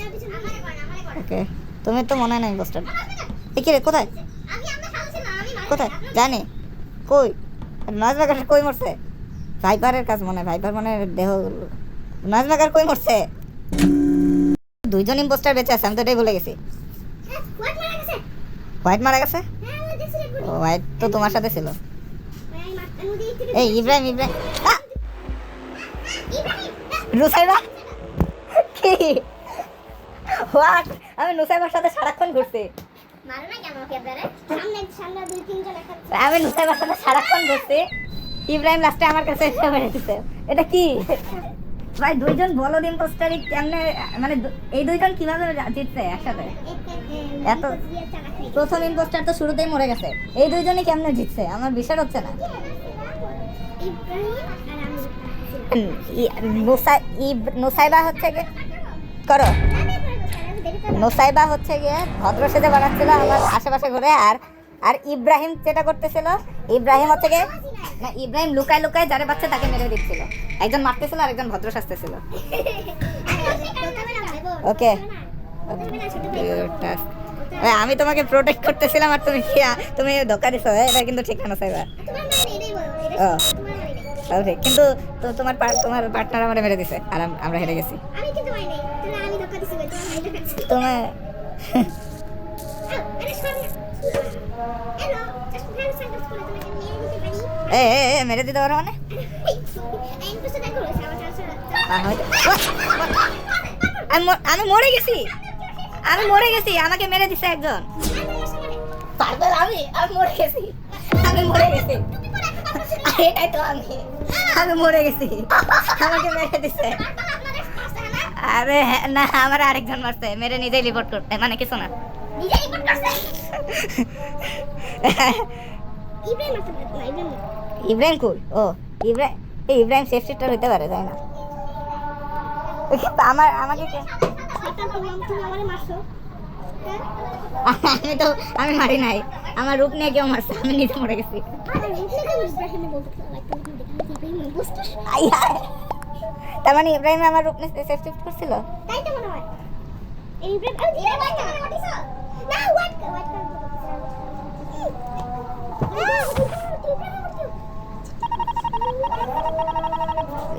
ওকে তুমি তো মনে হয় না ইম্পোস্টার। কি রে কোথায় কোথায় জানি কই নজবাগার কই মরছে? ভাইপারের কাজ মনে হয়, ভাইপার মনে হয় দেহ। নজবাগার কই মরছে? দুইজন ইম্পোস্টার বেঁচে আছে, আমি তো এটাই ভুলে গেছি। হোয়াইট মারা গেছে? হোয়াইট তো তোমার সাথে ছিল। এই ইব্রাহিম ইব্রাহিম নুসাইবা কি হোয়াট? আমি নুসাইবার সাথে সারাক্ষণ ঘুরছি।
মারো না কেন ওকে ধরে সামনে সামনে দুই তিনজন একটা
আমি নুসাইবার সাথে সারাক্ষণ ঘুরছি, ইব্রাহিম লাস্টে আমার কাছে এসে মেরে দিছে। এটা কি ভাই? দুইজন বলদ ইম্পোস্টারই কেমনে, মানে এই দুইজন কিভাবে জিতছে একসাথে? এত প্রথম ইম্পোস্টার তো শুরুতেই মরে গেছে, এই দুইজনই কেমনে জিতছে আমার বিশ্বাস হচ্ছে না। নুসাইবা হচ্ছে গিয়ে করো, নুসাইবা হচ্ছে গিয়ে ভদ্র সেজে বানাচ্ছিল আমার আশেপাশে ঘুরে, আর আর ইব্রাহিম যেটা করতেছিল, ইব্রাহিম হচ্ছে গিয়ে না, ইব্রাহিম লুকায় লুকায় যারে বাচ্চা তাকে মেরে দিচ্ছিল। একজন মারতেছিল আর একজন ভদ্র সাজতেছিল। ওকে আমি তোমাকে প্রোটেক্ট করতেছিলাম আর তুমি ধোকা দিছো, এটা কিন্তু ঠিক না সাইবা। ও তাহলে ঠিক, কিন্তু তোমার পার্টনার আমারে মেরে দিছে আর আমরা হেরে গেছি।
আমি কিন্তু মারি নাই তাহলে আমি ধোকা দিছি ভাই তোমার ভাইটা কাছে
তোমার
আরে sorry hello just friend centre করে তোমাকে নিয়ে দিতে পারি
মেরে দিতে পারো মানে?
আমি কিছু দেখো
আমি মরে গেছি, আমি মরে গেছি, আমাকে মেরে দিছে একজন। পাগল আমি মরে গেছি, আমি মরে গেছি। এটাই তো আমি মরে গেছি, আমাকে মেরে দিছে। আরে না, আমার আরেকজন মারছে, মেরে নিজেই রিপোর্ট করতে, মানে কিছু না।
নিজে রিপোর্ট করছে ইব্রাহিম মারতে পারে না ইব্রাহিম
ইব্রাহিম কই? ও ইব্রাহিম সেফ সিটার হইতে পারে, তাই না? আমাকে কে
তুমি আমারে মারছো
আমি মারি নাই, আমার রূপ নিয়ে কেউ মারছে, আমি নিজে মরে গেছি। তার মানে ইব্রাহিম আমার রূপ নিয়ে সেফ শিফট করছিল,
তাই তো মনে হয় ইব্রাহিম না what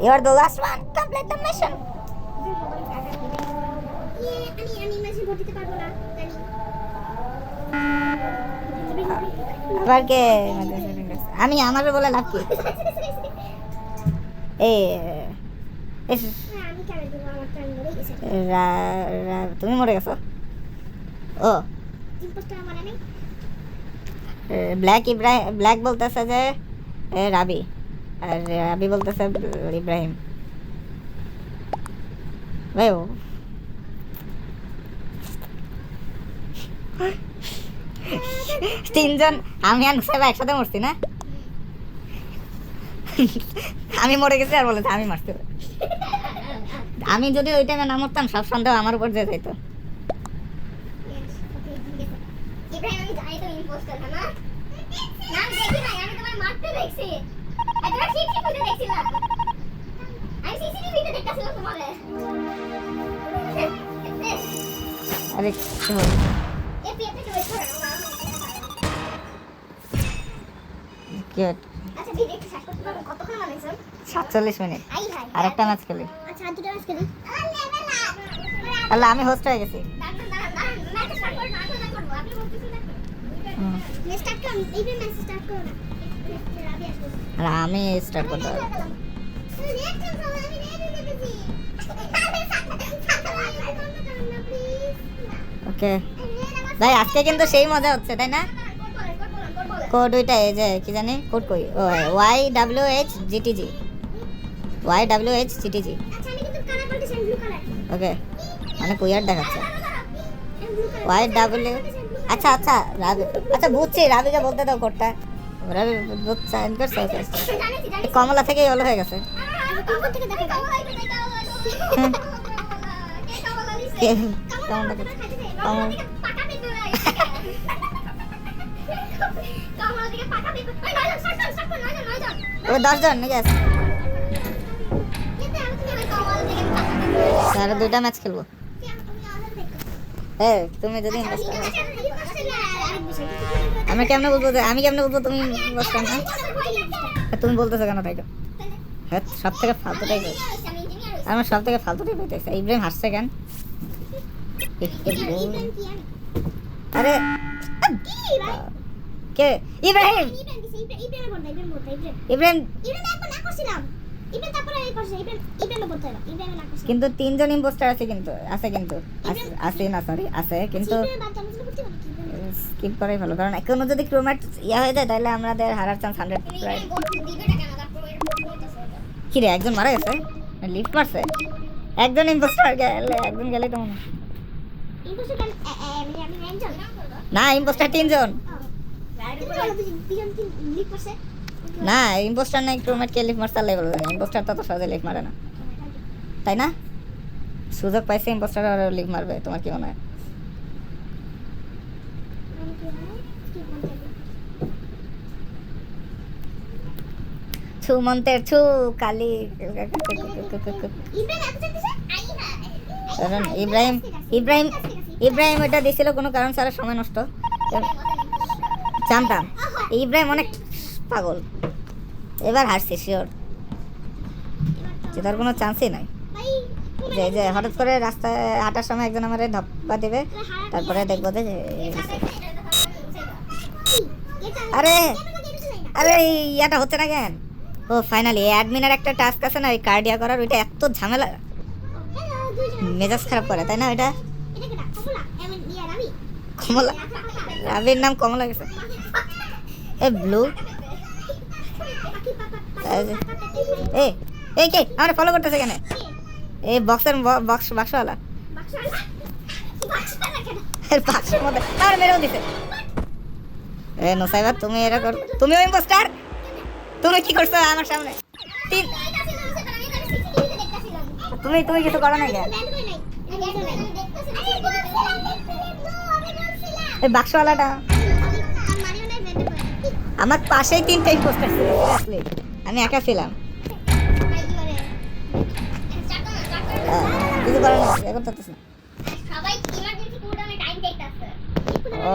You are the last one. Complete the mission.
আমি মাঝে ভোট দিতে পারবো না
আবার কে? আমি আমার বলে লাভ কি? এই
আমি কেন দেবো আমার টাইম মরে গেছে
তুমি মরে গেছো? ও
ইম্পোস্টার মানে নেই
ব্ল্যাক বলতেছে যে রাবি, আর রাবি বলতেছে ইব্রাহিম। ভাই ও তিনজন, আমি আর নুসাইবা একসাথে মরছি না? আমি মরে গেছি আর বলেছে আমি মারতে। আমি যদি ওই টাইমে না মরতাম, সব সন্দেহ আমার উপর যে যেত।
ইব্রাহিম আমি জানি তুমি ইম্পোস্টার না না আমি দেখি না, আমি তোমার মারতে দেখছি একবার সিসিটিভিতে দেখছিলাম, আমি সিসিটিভিতে দেখতাছিলাম তোমারে
আরে কি হলো?
এই পিএতে তো ওয়েট করো
কি হলো?
আচ্ছা ভিডিও একটু শেষ করতে পারবো? কতক্ষণ বানাইছো?
47 মিনিট।
আই হাই
আরেকটা ম্যাচ খেলি।
আচ্ছা আর দুটো ম্যাচ খেলি
আল্লাহ আমি হোস্ট হয়ে গেছি।
ম্যাচ স্টার্ট করো না, আমি করব আপনি বলতেছেন দেখো ম্যাচ স্টার্ট করো, এই ম্যাচ স্টার্ট করো না রাবি আসবে
আর আমি স্টার্ট করতে হবে। ওকে ভাই, আজকে কিন্তু সেই মজা হচ্ছে, তাই না? কোড ওইটা, এই যে কি জানি কোড কই, ও YWHGTG YWHGTG। ওকে মানে কুইয়ার দেখাচ্ছে। ওয়াই ডাব্লিউ আচ্ছা আচ্ছা রাবি আচ্ছা বুঝছি রাবিকে বলতে দাও কোডটা রাবি বুঝছে এনকার সাইকেল কমলা থেকে ইয়েলো হয়ে গেছে কেমনটা ও 10 জন নাকি আছে আরে দুইটা ম্যাচ খেলবো তুমি যদি আমি কেমনে বলবো তুমি বুঝছো না তুমি বলতেছো কেন তাই তো হ্যাঁ সব থেকে ফালতুটাই করি আমার সব থেকে ফালতুটাই পেতেছে ইব্রাহিম হাসছে কেন আরে কে ইব্রাহিম ইব্রাহিম কিন্তু 3 জন ইম্পোস্টার আছে কিন্তু আছে না সরি আছে কিন্তু স্কিপ করাই ভালো কারণ এখনো যদি ক্রোম্যাট হয়ে যায় তাহলে আমাদের হারার চান্স 100 কি রে একজন মারা গেছে লিফট মারছে একজন ইম্পোস্টার গেলে একজন গেলে তো মনে না ইম্পোস্টার 3 জন না ইম্পোস্টার নাই ক্রোম্যাট কে লিফট মারতে লেভেল ইম্পোস্টার তো সহজে লিফট মারে না তাই না সুযোগ পাইছে ইম্পোস্টার আর লিফট মারবে তোমার কি মনে হয় ছু মন্তের ছু কালি কারণ ইব্রাহিম ওটা দিছিল কোনো কারণ ছাড়া সময় নষ্ট জানতাম ইব্রাহিম অনেক পাগল এবার হারছে শিওর তার কোনো চান্সই নাই যে হঠাৎ করে রাস্তায় হাঁটার সময় একজন আমার ধাপ্পা দেবে তারপরে দেখবো যে আরে আরে ইয়াটা হচ্ছে না কেন ও ফাইনালি অ্যাডমিনের একটা টাস্ক আছে না ওই কার্ডিয়া করার ওইটা এত ঝামেলা মেজাজ খারাপ করে তাই না ওইটা কমলা রাবির নাম কমলা গেছে এ ব্লু এই কে আমরা ফলো করতেছে কেন এই বাক্সওয়ালা এর বাক্সের মধ্যে আর মেরেও দিছে নোসাইবা তুমি এটা কর তুমি ওই ইম্পোস্টার তুমি কি করছো আমার সামনে তুমি কিছু করো না কেন এই বাক্সওয়ালাটা আমার পাশেই 3টা ইম্পোস্টার ছিল আসলে আমি একা ছিলাম কিছু করার না এখন করতেছ না
সবাই ইমার্জেন্সি কোডে টাইম দেখতাছে
ও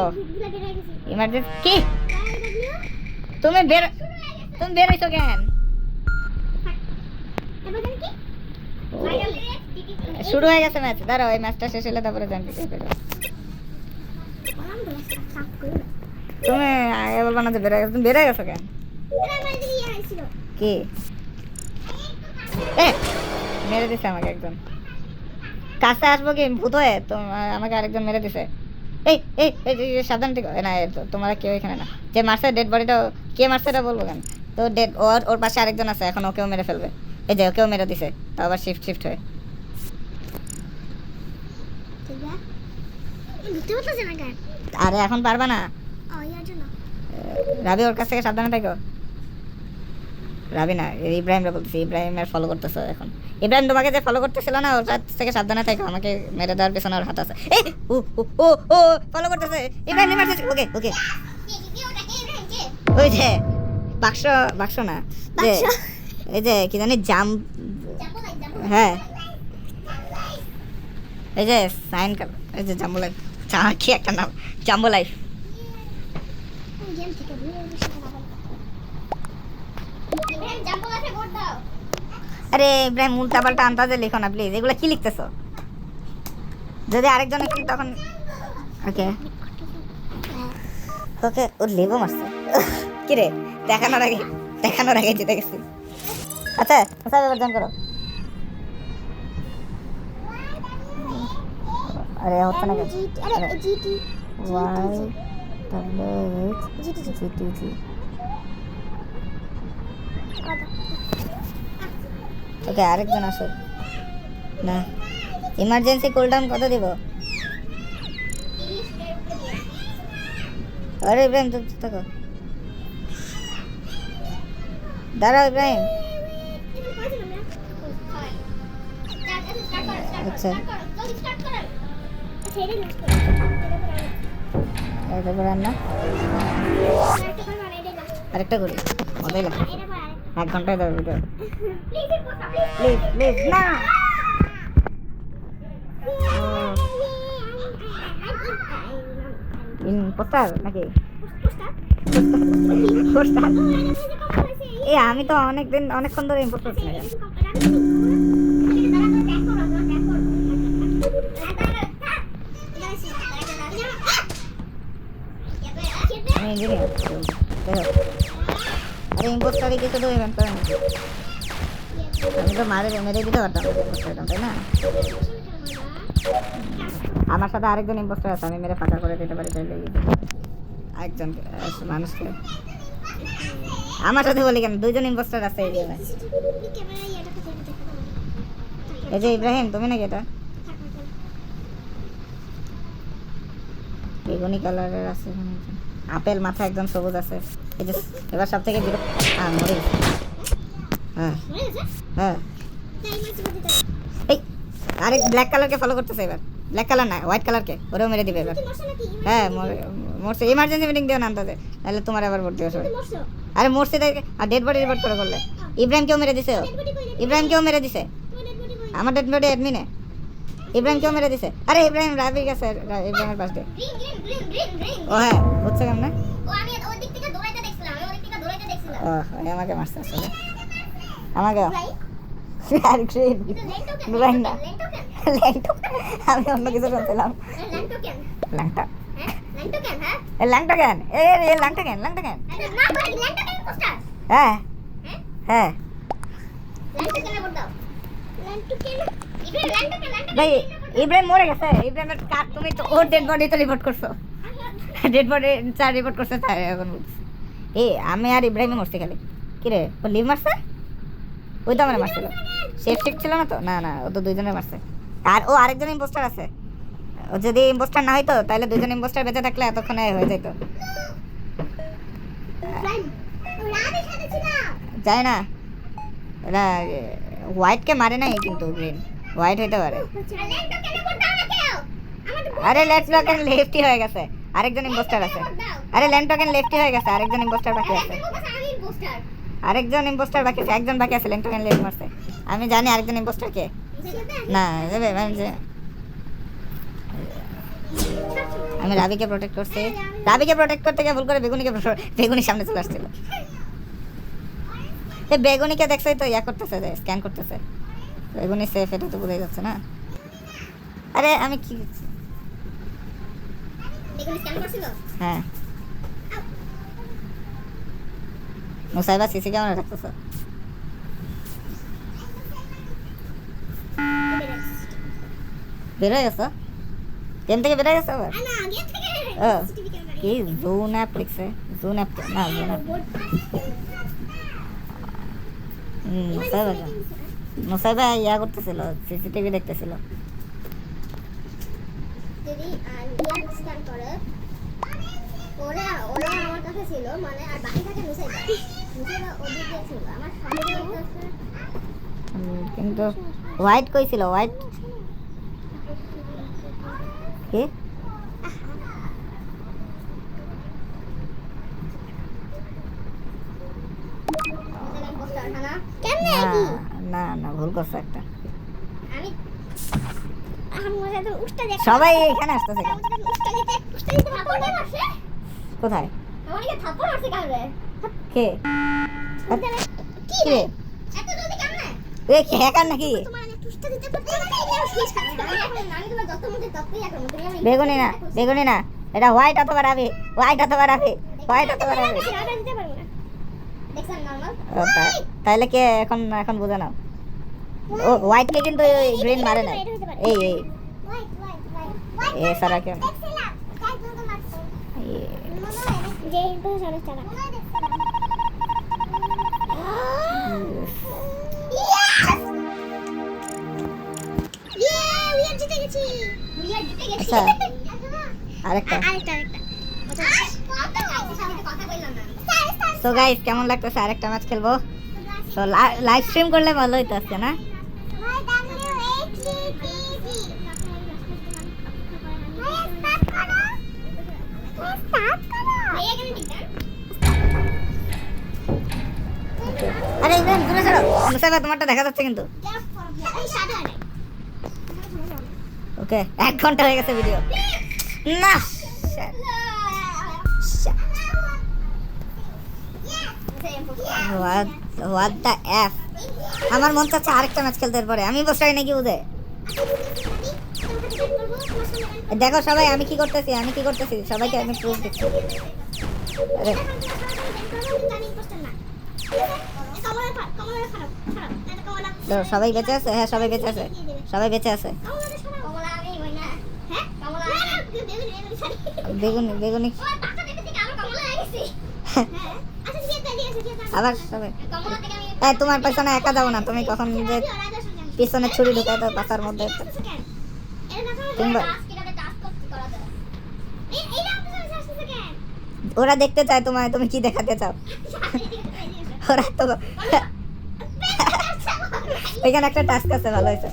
ইমার্জেন্সি কি তুমি বের হইছো কেন শুরু হয়ে গেছে ম্যাচ দাঁড়াও এই ম্যাচটা শেষ হলে তারপরে জানতে তুমি আগে বলবা না যে বের হয়ে গেছো কেন কি মেরে দিছে আমাকে একজন কাছে আসবো কি ভূত হয়ে তো আমাকে আরেকজন মেরে দিছে এই এই সাবধান ঠিক না তোমরা কেউ এখানে না যে মারছে ডেড বডিটা কে মারছে এটা বলবো কেন তো ডেড ওর পাশে আরেকজন আছে এখন ওকেও মেরে ফেলবে এই যে ওকেও মেরে দিছে তো আবার শিফট হয়ে আরে এখন পারবা না রাবি ওর কাছ থেকে সাবধানে থাকো রাবি না ইব্রাহিমরা বলতেছি ইব্রাহিমের ফলো করতেছে এখন ইব্রাহিম তোমাকে যে ফলো করতেছিল না ওর কাছ থেকে সাবধানে থাকো আমাকে মেরে দেওয়ার পেছনে ওর হাত আছে এই ও ফলো করতেছে ইব্রাহিম মারতেছে ওকে ওই যে বাক্স না যে এই যে কি জানি হ্যাঁ এই যে সাইন এই যে জাম্বো লাইফ কি একটা নাম জাম্বো লাইফ আরে ইব্রাহিম উল্টা পাল্টা আন্দাজে লিখো না প্লিজ এগুলো কি লিখতেছো যদি আরেকজন একটু তখন ওকে ওর লেবো মারছে কি রে দেখানোর আগে জিতে গেছি আচ্ছা এবার জান করো আরে হচ্ছে না ওকে আরেকজন আসো না ইমার্জেন্সি কুলডাউন কত দিব আরে ইব্রাহিম চুপ থাকো, দাঁড়াও ইব্রাহিম। আচ্ছা তারপর রান্না আরেকটা করি, মজাই লাগছে। 1 ঘন্টায় দাও ভিডিও, প্লিজ প্লিজ না। পোস্টার নাকি পোস্টার? এ আমি তো অনেকক্ষণ ধরে ইম্পোর্ট করছি না। আমি ইঞ্জিনিয়ার। আরে ইম্পোস্টারে কিছু তো ইভেন্ট করে না, আমি তো মেরে দিতে পারতাম ইম্পোস্টারটা, তাই না? আমার সাথে আরেকজন ইম্পোস্টার আছে, আমি মেরে ফাঁকা করে দিতে পারি চাইলে আরেকজন মানুষকে। আমার সাথে বলি কেন, 2জন ইম্পোস্টার আছে এই জায়গায়। এই যে ইব্রাহিম, তুমি নাকি এটা? বেগুনি কালারের আছে, আপেল মাথা একদম সবুজ আছে। এই যে এবার সব থেকে মরে গেছে। হ্যাঁ হ্যাঁ, এই আরেক ব্ল্যাক কালারকে ফলো করতেছে এবার। ব্ল্যাক কালার না, হোয়াইট কালারকে, ওরেও মেরে দিবে এবার। হ্যাঁ মরছে, ইমার্জেন্সি মিটিং দিও না আনতে, তাহলে তোমার আবার ভোট দিও সবাই। আরে মরছে আর ডেড বডি রিপোর্ট করে করলে। ইব্রাহিমকেও মেরে দিছে, ইব্রাহিমকেও মেরে দিছে, আমার ডেড বডি অ্যাডমিনে ইব্রাহিমকেও মেরে দিছে। আরে ইব্রাহিম রাবি গেছে, ইব্রাহিমের পাশ দিয়ে। ও হ্যাঁ, বুঝছে কেমনে? ও আমাকে মারছে আসলে, আমাকে আর গ্রিন গ্রিন না, আমি অন্য কিছু শুনছিলাম। ল্যাংটা ল্যাংটা কেন? এ ল্যাংটা কেন? ল্যাংটা কেন? হ্যাঁ হ্যাঁ ভাই, ইব্রাহিম মরে গেছে। ইব্রাহিমের কাক, তুমি তো ওর ডেড বডি তো রিপোর্ট করছো, ডেড বডি 4 রিপোর্ট করছে তাই এখন। আমি আর ইব্রাহিমে মরছি খালি। কিরে ও লিভ মারছে? ওই তো আমার মারছিল, সেফ শিফট ছিল না তো। না না, ও তো 2জনে মারছে। আর ও আরেকজন ইম্পোস্টার আছে, ও যদি ইম্পোস্টার না হইতো তাহলে 2জন ইম্পোস্টার বেঁচে থাকলে এতক্ষণে হয়ে যেত। যাই না, এরা হোয়াইটকে মারে নাই কিন্তু গ্রিন, হোয়াইট হইতে পারে। আরে লেটস লক এন্ড লেফটি হয়ে গেছে, আরেকজন ইম্পোস্টার আছে। আরে ল্যান্ড টোকেন লেফটি হয়ে গেছে, আরেকজন ইম্পোস্টার বাকি আছে। আরেকজন ইম্পোস্টার বাকি আছে, একজন বাকি আছে। ল্যান্ড টোকেন লেফট মারছে, আমি জানি আরেকজন ইম্পোস্টার কে। না যাবে মানে যে আমি রাবিকে প্রোটেক্ট করছি, রাবিকে প্রোটেক্ট করতে গিয়ে ভুল করে বেগুনির সামনে চলে আসছিল। এই বেগুনিকে দেখছই তো, ইয়া করতেছে, স্ক্যান করতেছে। বেগুনি সেফ, এটা তো বোঝাই যাচ্ছে না। আরে আমি কি হ্যাঁ, মুসাইবা সিসি ক্যামেরা রাখতেছ? বেরোয় গেছো গেম থেকে? বেরোয় গেছো আবার? কি জোন অ্যাপ লিখছে? জোন অ্যাপ না, জোন অ্যাপ মুসাইবা ইয়া করতেছিল, সিসিটিভি দেখতেছিল। কিন্তু হোয়াইট কইছিল, হোয়াইট কি? না না, ভুল করছে একটা। সবাই এখানে আসতেছে কোথায়? কে কে হ্যাকার নাকি? বেগুনি না, বেগুনি না, এটা হোয়াইট অথবা রাবি, হোয়াইট অথবা রাবি, হোয়াইট অথবা রাবি। তাহলে কে এখন? এখন বুঝে নাও, ও হোয়াইট কে কিন্তু গ্রিন মারে না। এই এই এ সারা কে আচ্ছা, আরেকটা সো গাইস কেমন লাগতেছে আরেকটা ম্যাচ খেলবো তো লাইভ স্ট্রিম করলে ভালো হইতো আজকে না আরে ইমরান দূরে সরো মুসাফা তোমারটা দেখা যাচ্ছে কিন্তু ওকে 1 ঘন্টা হয়ে গেছে ভিডিও না হোয়াট দ্য এফ আমার মন চাচ্ছে আরেকটা ম্যাচ খেলতে পরে আমি বসে নাকি বুঝে দেখো সবাই আমি কি করতেছি সবাইকে আমি প্রুফ দিচ্ছি আরে সবাই বেঁচে আছে হ্যাঁ সবাই বেঁচে আছে বেগুনি বেগুনি আবার সবাই তোমার পেছনে একা যাও না তুমি কখন যে পিছনে ছুরি ঢুকায় তো পাতার মধ্যে ওরা দেখতে চায় তোমায় তুমি কি দেখাতে চাও ওরা তো এখানে একটা টাস্ক আছে ভালো হয়েছে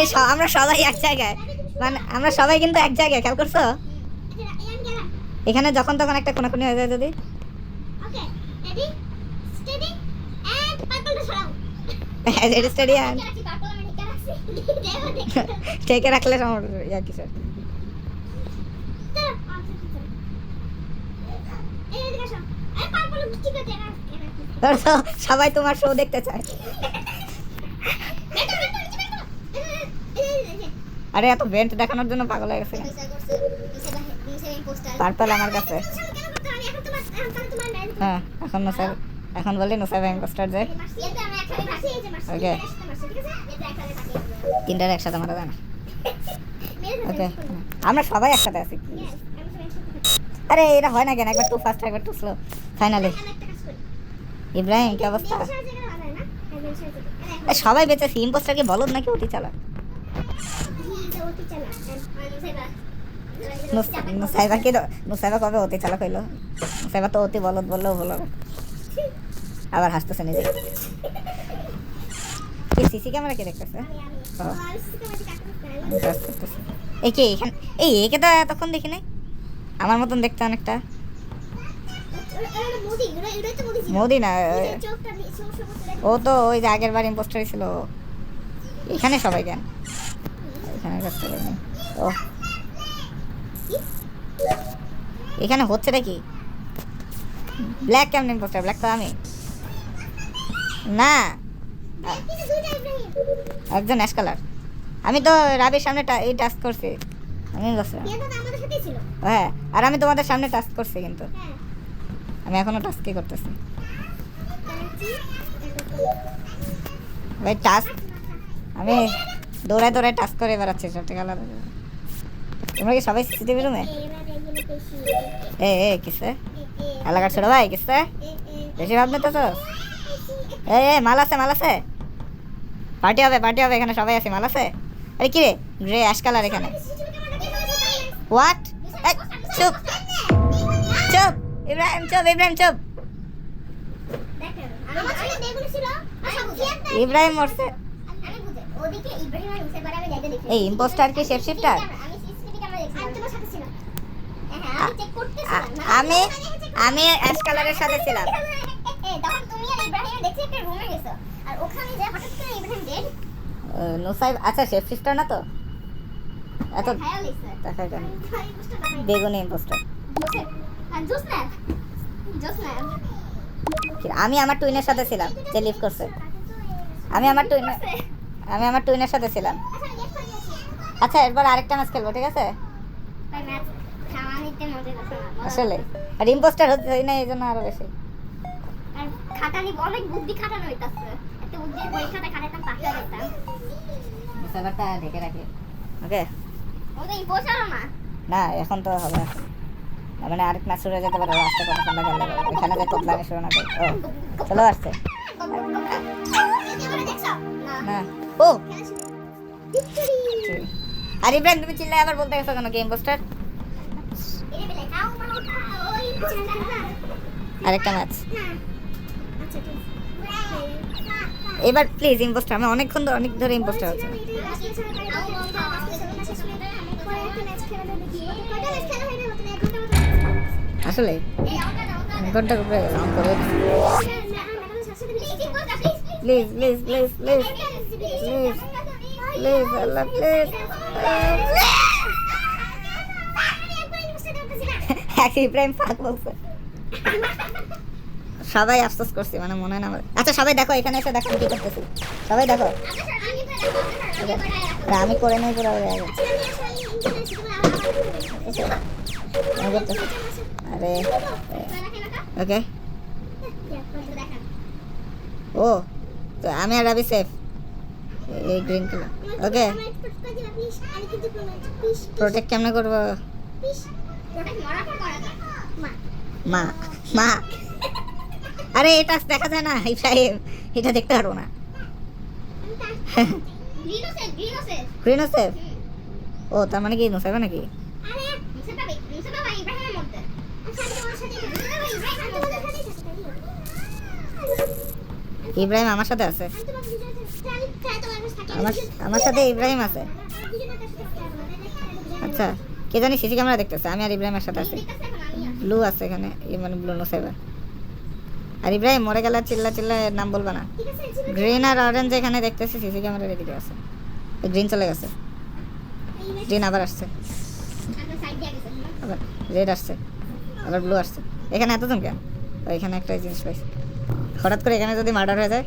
এই আমরা সবাই এক জায়গায় মানে আমরা সবাই কিন্তু এক জায়গায় খেয়াল করছো এখানে যখন তখন একটা কোনাকুনি হয়ে যায় যদি ঠেকে রাখলে কিসের সবাই তোমার শো দেখতে চায় আরে এত ভেন্ট দেখানোর জন্য পাগল হয়ে গেছে পার্পল আমার কাছে হ্যাঁ এখন বলি নুসাইবা ইম্পোস্টার যে ওকে তিনটার একসাথে মারা যায় না ওকে আমরা সবাই একসাথে আছি আরে এটা হয় না কেন একবার টু ফাস্ট একবার টু স্লো ফাইনালি ইব্রাহিম কি অবস্থা সবাই বেঁচেছি ইম্পোস্টার কি বলদ নাকি অতি চালাক নুসাইবা কবে অতি চালাক হইলো নুসাইবা তো অতি বলদ বললেও বলো আবার হাসতেছে নিজে কি সিসি ক্যামেরা কে দেখতেছে এই কে এখানে একে তো এতক্ষণ দেখি নাই আমার মতন দেখতে অনেকটা মোদি না ও তো ওই যে আগের বার ইম্পোস্টারই ছিল এখানে সবাই কেন এখানে ও এখানে হচ্ছে নাকি ব্ল্যাক কেমন ইম্পোস্টার ব্ল্যাক তো আমি না একজন অ্যাশ কালার আমি তো রাবির সামনে এই টাস্ক করছি আমি হ্যাঁ আর আমি তোমাদের সামনে টাস্ক করছি কিন্তু আমি এখনো টাস্কই করতেছি ভাই টাস্ক আমি দৌড়ায় দৌড়ায় টাস্ক করে বেড়াচ্ছি সব থেকে আলাদা তোমরা কি সবাই সিসিটিভি রুমে কিসে এলাকার ছোট ভাই কিসে বেশি ভাবনা তো মাল আছে পার্টি হবে এখানে সবাই আছে মাল আছে আরে কি রে গ্রে অ্যাশ কালার এখানে হোয়াট চুপ ইব্রাহিম চুপ ইব্রাহিম মরছে এই ইম্পোস্টার কি শেপ শিফটার আমি অ্যাশ কালারের সাথে ছিলাম নুসাইব আচ্ছা শেপ শিফটার না তো এত দেখা যায় বেগুনি ইম্পোস্টার আমি আমার টুইনের সাথে ছিলাম যে লিভ করছে আমি আমার টুইনের সাথে ছিলাম আচ্ছা এরপর আরেকটা ম্যাচ খেলবো ঠিক আছে আসলে আর ইম্পোস্টার হচ্ছে না এই জন্য আরো বেশি
খাটানি অনেক বুদ্ধি খাটানো হইতাছে একটা বুদ্ধির পরীক্ষাটা খাটাতাম পাশে দিতাম
সার্ভারটা ঢেকে রাখি ওকে
ও তো ইম্পোস্টার
না এখন তো হবে মানে আরেক ম্যাচ শুরু হয়ে যেতে পারে রাস্তা কথা ঠান্ডা গেলে এখানে যে তোপলানি শুরু না করে চলো আসছে না ও আর ইব্রাহিম তুমি চিল্লাই আবার বলতে গেছো কেন গেম পোস্টার
এটা বেলে খাও ওই না
আরেকটা ম্যাচ।
আচ্ছা ঠিক
এবার প্লিজ ইম্পোস্টার, আমি অনেক ধরে ইম্পোস্টার হচ্ছে। আসলে ঘন্টা উপরে অন করে please please please please please please Allah please. Ibrahim ফাক বলছে। সবাই আফসোস করছি, মানে মনে হয় না আমার। আচ্ছা সবাই দেখো, এখানে এসে দেখো কি করতেছি, সবাই দেখো। না, আমি করে নাই পুরো হয়ে গেছে। আরে ওকে, ও তো আমি আর রাবি সেফ এই গ্রিন কালার। ওকে প্রোটেক্ট কেমনে করবো? মা মা আরে এটা দেখা যায় না ইব্রাহিম, এটা দেখতে পারবো না। গ্রিনো সেফ, ও তার মানে কি নুসাইবা নাকি? ইব্রাহিম আমার সাথে আছে, আমার সাথে ইব্রাহিম আছে। আচ্ছা কে জানি সিসি ক্যামেরা দেখতেছে, আমি আর ইব্রাহিমের সাথে আছি। ব্লু আছে এখানে, মানে ব্লু নুসাইবা। আর ইব্রাহিম মরে গেলে চিল্লা চিল্লা নাম বলবা না। গ্রিন আর অরেঞ্জ এখানে দেখতেছি সিসি ক্যামেরার এদিকে আছে। গ্রিন চলে গেছে, গ্রিন আবার আসছে, আবার রেড আসছে, আবার ব্লু আসছে। এখানে এতজন কেন? এখানে একটা জিনিস পাইছি, হঠাৎ করে এখানে যদি মার্ডার হয়ে যায়।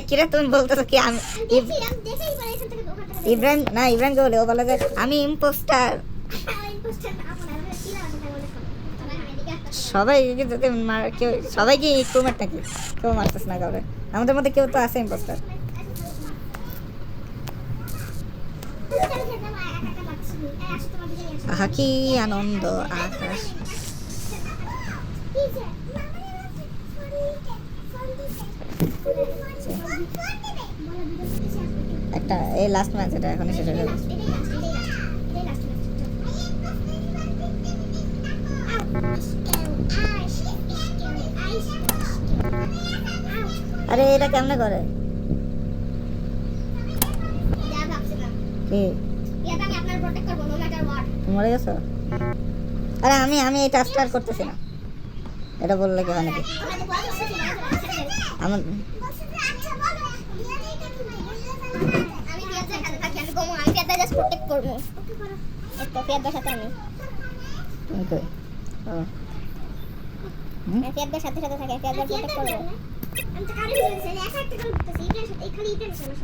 কিরে তুমি বলতেছো কি? আমি ইব্রাহিম না, ইব্রাহিমকে বলে, ও বলে যে আমি ইম্পোস্টার। সবাই যদি কেউ, সবাই কি ক্রুমেট নাকি? কেউ মারতেছ না কাউরে, আমাদের মধ্যে কেউ তো আছে ইম্পোস্টার। আহা কি আনন্দ আকাশ। একটা এই লাস্ট ম্যাচ, এটা এখনই শেষ হয়ে যাবে। আরে এটা কেমনে করে কি? মরে গেছো? আরে আমি এই টাস্কটা আর করতেছি না, এটা বললে কি হয় নাকি? আমার
সাথে সাথে থাকে প্রোটেক্ট করবো। আমি তো কারে বলছি একা একটা করতেছি, এটার সাথে খালি এটার সাথে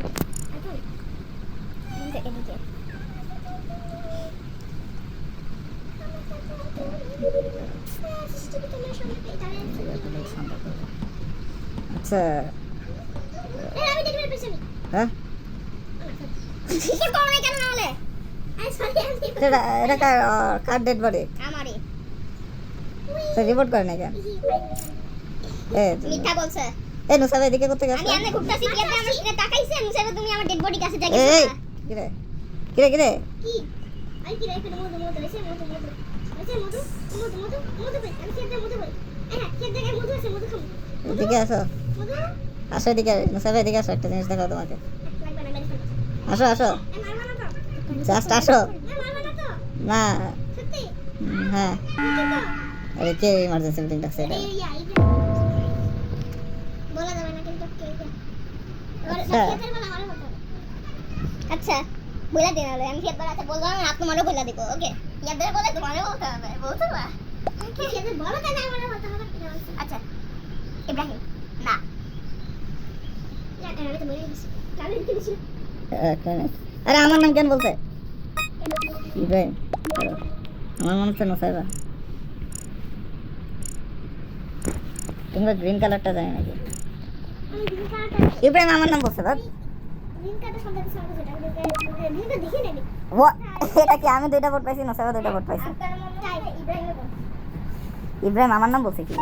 এদিকে
আচ্ছা
আমি দেখতে পেয়েছি।
হ্যাঁ
কিসের করোনা কেন না হলে?
এটা কার ডেড বডি?
আমারই।
তো রিপোর্ট করে না কেন?
মিথ্যা বলছে।
এই নুসাইবা এদিকে করতে গেছে।
আমি এমনি ঘুরতাছি, কি আপনি আমার সাথে তাকাইছেন? নুসাইবা তুমি আমার ডেড বডি কাছে যাই
এই
গেছো।
কিরে কিরে কিরে
কি? আই কি রাইতে মধু এসে মধু আমি খেতে মধু বই। হ্যাঁ খেতে গিয়ে মধু আছে, মধু খাবো।
এদিকে আসো,
মধু
আসো এদিকে। নুসাইবা এদিকে আসো, একটা জিনিস দেখাও তোমাকে।
লাগবে না, মেরে ফেলবো।
আসো আসো,
মারবা না তো?
জাস্ট আসো।
মারবা না তো?
না
সত্যি?
হ্যাঁ,
সত্যি তো?
আরে কে ইমার্জেন্সি মিটিং ডাকছে এটা?
বলা যাবে না কিন্তু কে কে।
আচ্ছা।
আচ্ছা বলে দিন, আমি খেত বাড়াতে বলবো, আমি তোমারও বলে দিব। ওকে ইয়াদের বলে তোমারও বলতে হবে, বলতে পারবা? কি খেতে বলো কেন আমারও বলতে হবে? আচ্ছা ইব্রাহিম না, আমি তো বলে দিছি, আমি দিতে দিছি।
আরে আমার নাম কেন বলছে ইব্রাহিম? আমার মনে হচ্ছে নুসাইবা। তোমরা গ্রিন কালারটা জানি নাকি? ইব্রাহিম আমার নাম বলছে বাদ। এটা কি আমি 2টা ভোট পাইছি, নুসাইবা 2টা ভোট পাইছি? ইব্রাহিম আমার নাম বলছে কি?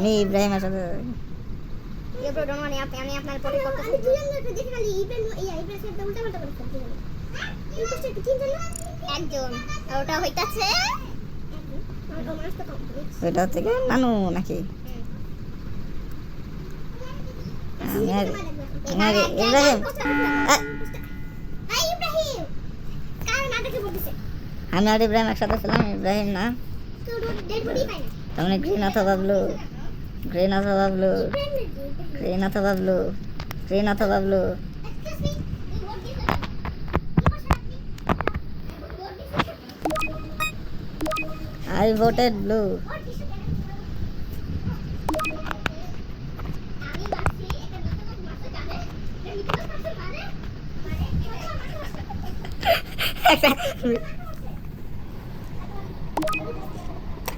আমি ইব্রাহিমের সাথে
ইয়ে ব্রো ডোন্ট ওয়ারি আমি আপনার প্রোটেক্ট করতে চাই দুজনকে দেখে খালি ইভেন ইভেন সেটা উল্টা পাল্টা করে ফেলতে হবে এই কষ্ট কি জানো একজন ওটা হইতাছে আমার মানুষ তো কমপ্লিট
ওইটা হচ্ছে কি নানু নাকি আমার ইব্রাহিম
এই ইব্রাহিম কার না দেখে বলতেছে
আমি আর ইব্রাহিম একসাথে ছিলাম ইব্রাহিম না
তো ডেড বডি পাই না
তার মানে গ্রিন অথবা ব্লু গ্রিন অথবা ব্লু গ্রিন অথবা ব্লু গ্রিন অথবা blue
excuse me you want this
I voted blue.
আমি ভাবছি এটা নতুন মাসে যাবে এটা নতুন মাসে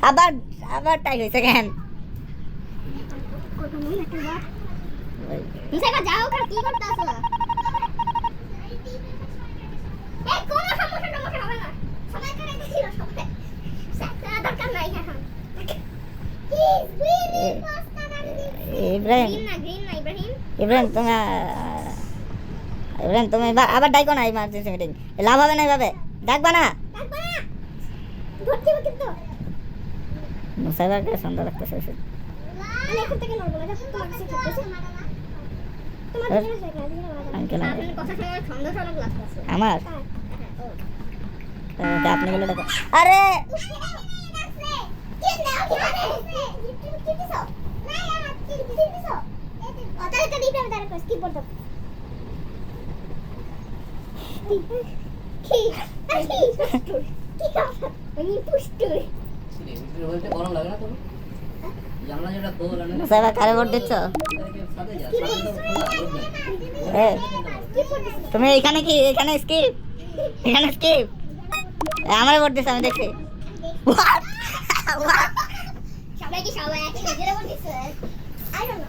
আবার আবার টাই হয়েছে কেন
মুসাইবা যাও কার কি করতেছ এই কোন সমস্যা হবে না সবাই করে দিছিল সবাই সাথে দরকার নাই এখন প্লিজ গ্রিন পাস্তা না
ইব্রাহিম
গ্রিন না ইব্রাহিম
ইব্রাহিম তুমি আবার ডাইকো না ইমার্জেন্সি মিটিং লাভ হবে না এইভাবে ডাকবা না
ডাকবা না ধরতে হবে কিন্তু
মুসাইবাকে সুন্দর লাগতেছে ওষুধ
আমি এখন থেকে নড়বো না যখন তোমার কাছে থাকতেছে তোমার দিকে যাই না
আমি কেন
আপনার কথা শুনে সন্দেহ অনেক লাগতেছে
আমার তো আপনি বলে ডাকো আরে
গরম লাগে না তোর জানলা যেটা খোল না
মুসাইবা কারে ভোট দিচ্ছ
সাথে যা
এ তুমি এখানে কি এখানে স্কিপ আমার ভোট দিছ আমি দেখছি
সবাই কি সবাই একই নিজের উপর দিছে I don't no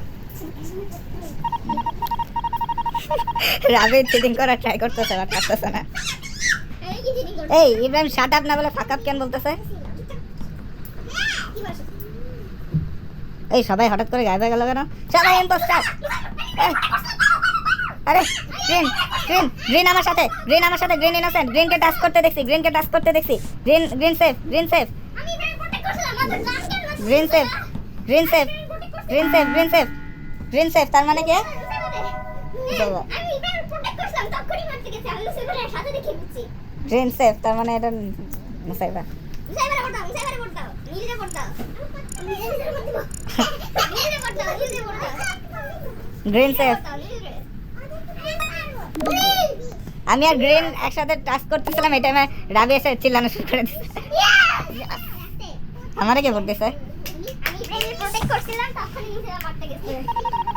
Rabi cheating করার ট্রাই করতেছে বাট পারতেছে না
এই কি চিটিং করছ
এই ইব্রাহিম শাট আপ না বলে ফাক আপ কেন বলতেছে
কি বলছ
এই সবাই হঠাৎ করে গায়েব হয়ে গেল কেন সবাই ইম্পোস্টার আরে গ্রিন আমার সাথে গ্রিন ইনোসেন্ট গ্রিনকে টাচ করতে দেখছি গ্রিন সেফ
আমি ইভেন প্রোটেক্ট করছিলাম আমাদের জানকে
গ্রিন সেফ তার মানে কি
আমি ইভেন প্রোটেক্ট করছিলাম তখনই মারতে গেছে আমি সেভারের সাথে দেখে বুঝছি
গ্রিন সেফ তার মানে এটা মুসাইবা
মুসাইবারে ভোট দাও নিজে ভোট দাও
গ্রিন সেফ আমি আর গ্রিন একসাথে টাচ করতেছিলাম এই টাইমে রাবি এসে চিল্লানো শুরু করে দিয়েছে আমারে কে ভোট দিছে
আমি ইভেন প্রোটেক্ট করছিলাম তখনই মুসাইবা মারতে গেছে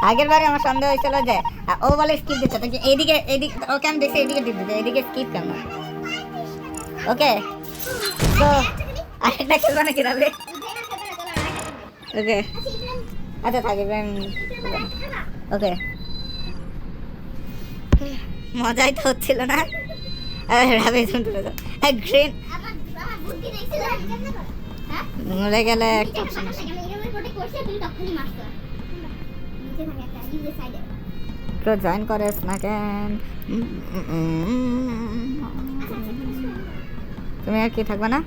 আগের বারে আমার সন্দেহ হয়েছিল যে ও বলে স্কিপ দিচ্ছে তো এইদিকে ওকে আমি দেখছি এইদিকে টিপ দিতে এইদিকে স্কিপ কেন ওকে তো আরেকটা খেলবো নাকি রাবি ওকে আচ্ছা থাকি ওকে মজাই তো হচ্ছিল না রাবি শুনতে গ্রিন
আমার বুদ্ধি দেখছিলাম কেমনে করে হ্যাঁ
মরে গেলে একটা
এটা সমস্যা কেন ইভেন প্রোটেক্ট করছে তুমি তখনই মারছো নিচে থাকে একটা ইউজে সাইডে
তো জয়েন করেস না কেন তুমি আর কি থাকবে না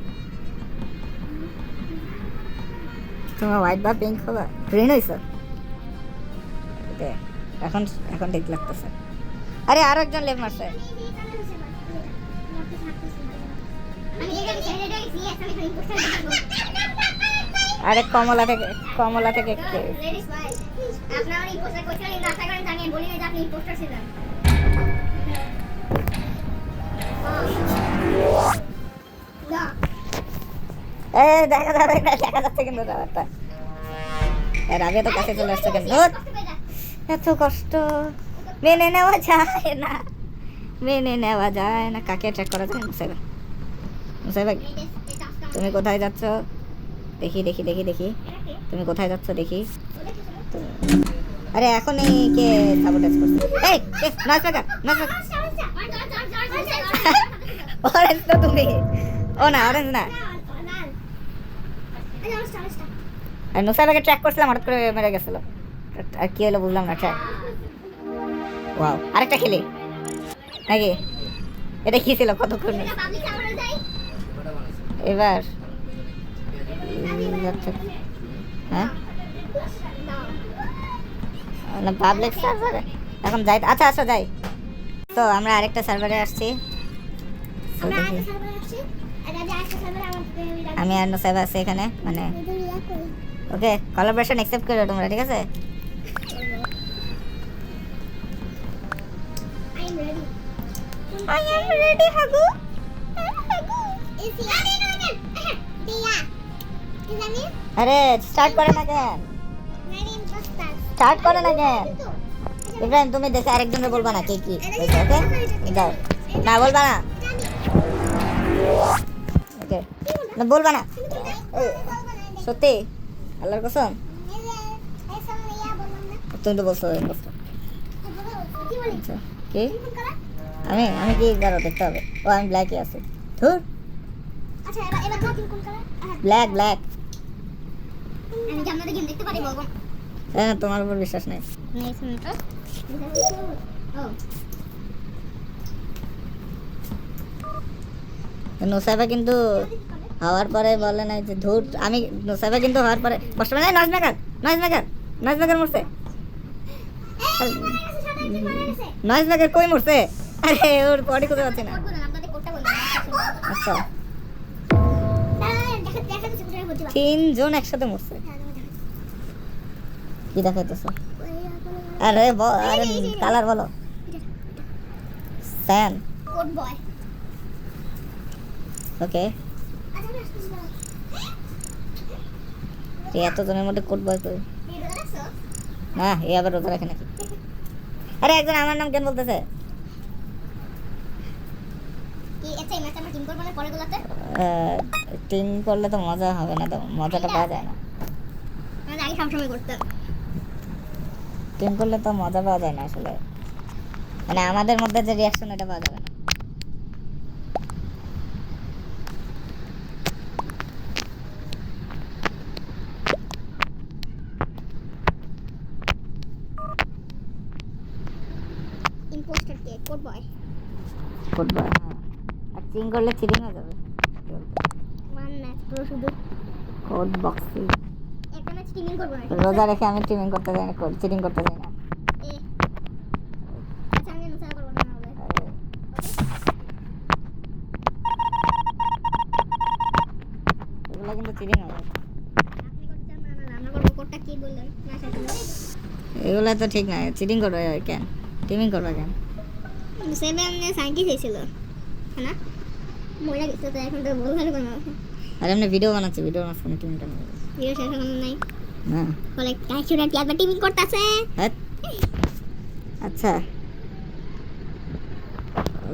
তোমার হোয়াইট বা পিঙ্ক হবে গ্রিন হয়েছে এখন ঠিক লাগতেছে আরে আরো একজন লেফট মারছে
আমি এটা ছেড়ে দিয়েছি এখন এখানে পোস্টার দেখাবো
আরে কমলা থেকে
লেডিস ভাই আপনারা এই পোস্টার করছেন না আশা করেন আমি বলি না যে আপনি পোস্টার ছিলেন না
দেখা যাচ্ছে কিন্তু ব্যাপারটা রাবি তো কাছে চলে আসছে কেন এত কষ্ট মেনে নেওয়া যায় না কাকে ট্র্যাক করা যায় মুসাইবা তুমি কোথায় যাচ্ছ দেখি তুমি কোথায় যাচ্ছ দেখি আরে এখনই কে সাবোটেজ করছে এই নাচ পাকা অরেঞ্জ তো তুমি ও না অরেঞ্জ না আর নুসাইবাকে ট্র্যাক করছিলাম, হঠাৎ করে মেরে গেছিল। আর কি হলো বুঝলাম না। ট্র্যাক, ওয়াও, আরেকটা খেলি নাকি? এটা কি ছিল কতক্ষণ?
এটা পাবলিক সার্ভারে যাই।
ওটা বানাইছে।
এবার হ্যাঁ না, পাবলিক সার্ভারে এখন যাই। আচ্ছা আচ্ছা যাই। তো আমরা আরেকটা সার্ভারে আসছি। তো
আমরা
দেখি,
আরেকটা সার্ভারে আসছি। আর আজ আরেকটা সার্ভারে আমাদের
আমি আর নুসাইবা আছি এখানে, মানে ওকে কোলাবোরেশন অ্যাকসেপ্ট করো তোমরা, ঠিক আছে?
I am ready.
I am ready হাগু।
এসি আরে না না দিয়া কি জানি
আরে স্টার্ট করে না কেন?
মেরি ইম্পোস্টার
স্টার্ট করে না কেন? ইব্রাহিম তুমি দেখে আরেকজনকে বলবা না কে কি হয়েছে, ওকে? যাও, না বলবা না, ওকে? না বলবা না, সত্যি আল্লাহর কসম। তুমি তো বলছো আচ্ছা, কি আমি আমি কি গারো দেখতে হবে? ও আমি ব্ল্যাকই আছি। ধুর,
আচ্ছা এবার এবার দাও কোন কালার
ব্ল্যাক ব্ল্যাক।
আমি জানলাতে গেম দেখতে পারি বলবো
হ্যাঁ, তোমার উপর বিশ্বাস নেই।
নেক্সট মিনিট ও
নুসাইবা কিন্তু হওয়ার পরে বলে নাই যে ধুর। আমি নুসাইবা কিন্তু হওয়ার পরে কষ্ট পাই। Noise maker, noise maker, noise maker মরছে। নয়েজ মেকার কই মরছে? আরে ওর বডি কোথায় পাচ্ছি না। আচ্ছা, তিনজন একসাথে মরছে, কি দেখাইতেছ? আরে আরে কালার বলো। স্যান,
কোড বয়
ওকে। এতজনের মধ্যে কোড বয় কই? না, এ আবার রোজা রাখে নাকি? আরে একজন আমার নাম কেন বলতেছে? টিম করলে তো মজা হবে না, তো মজাটা পাওয়া যায় না। টিম করলে তো মজা পাওয়া যায় না আসলে, মানে আমাদের মধ্যে যে রিয়াকশন এটা পাওয়া যাবে না। কোড বয়, হ্যাঁ। আর চিং করলে চিটিং হয়ে যাবে। কোড বক্সি রোজা রেখে আমি টিমিং করতে যাই না, চিটিং করতে যাই না। এগুলো কিন্তু চিটিং হবে। এগুলো তো ঠিক না, চিটিং করবে কেন? টিমিং করবে কেন? আর এমনি ভিডিও বানাচ্ছি, ভিডিও মাঝখানে টিমিংটা নেবে না। হ্যাঁ, আচ্ছা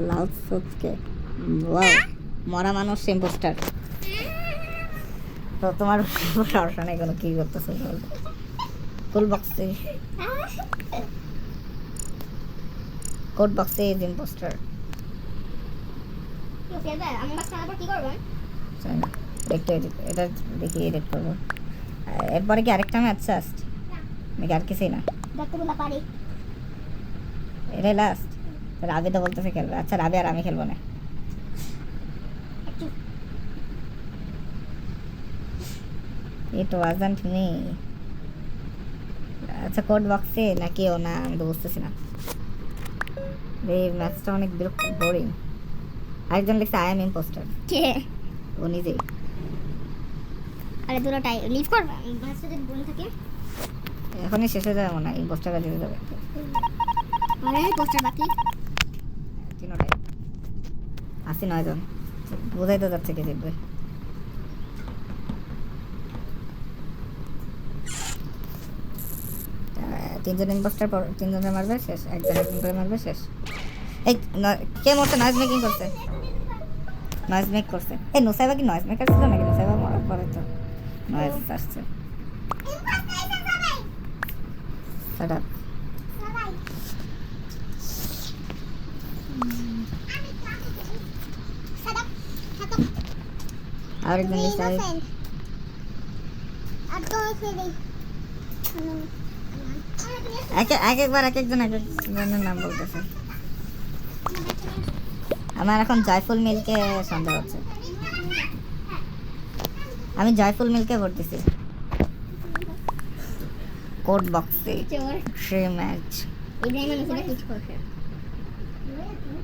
লাউড সোচকে ওয়াও, মরা মানুষ ইম্পোস্টার। তো তোমার সমস্যা নেই কোনো, কি করতেছো? ফুল বক্সে কোড বক্সে ইজ ইম্পোস্টার। দেখতে এটা দেখি এডিট করবো। এরপরে কি আরেকটা ম্যাচ লাস্ট নাকি আর কিছুই না? এটাই লাস্ট? রাবি তো বলতেছে খেলবে। আচ্ছা রাবি আর আমি খেলবো না। It wasn't me. আচ্ছা কোড বক্সে নাকি ও না, আমি তো বুঝতেছি না। এই ম্যাচটা অনেক বিরক্ত, বোরিং। আরেকজন লিখছে আই এম ইম্পোস্টার, ও নিজেই।
আরে দুটোটাই লিভ করবে ম্যাচটা যদি বলে থাকে
এখনই শেষ হয়ে যাবে মনে হয়, ইম্পোস্টারটা জিতে যাবে।
আরে পোস্টার বাকি
তিনটাই 89 জন, বোঝাই তো যাচ্ছে কে জিতবে। তিনজন ইম্পোস্টার, তিনজনের মারবে শেষ, একজন একজন করে মারবে শেষ। এই কে মরছে? নয়েজ মেকিং করছে, নয়েজ মেক করছে। এই নুসাইবা কি নয়েজ মেকার ছিল নাকি? নুসাইবা মরার পরে তো নয়েজ আসছে। Shut up. আরেকজন লিখছে
আর তো খেয়ে
একবার এক একজনের নাম বলতেছে। আমার এখন জয়ফুল মিল্কে সন্দেহ হচ্ছে। আমি জয়ফুল মিল্কে ভোট দিছি। কোড বক্সে
চোর
3 ম্যাচ
ইব্রাহিম মানুষেরা কিস করছে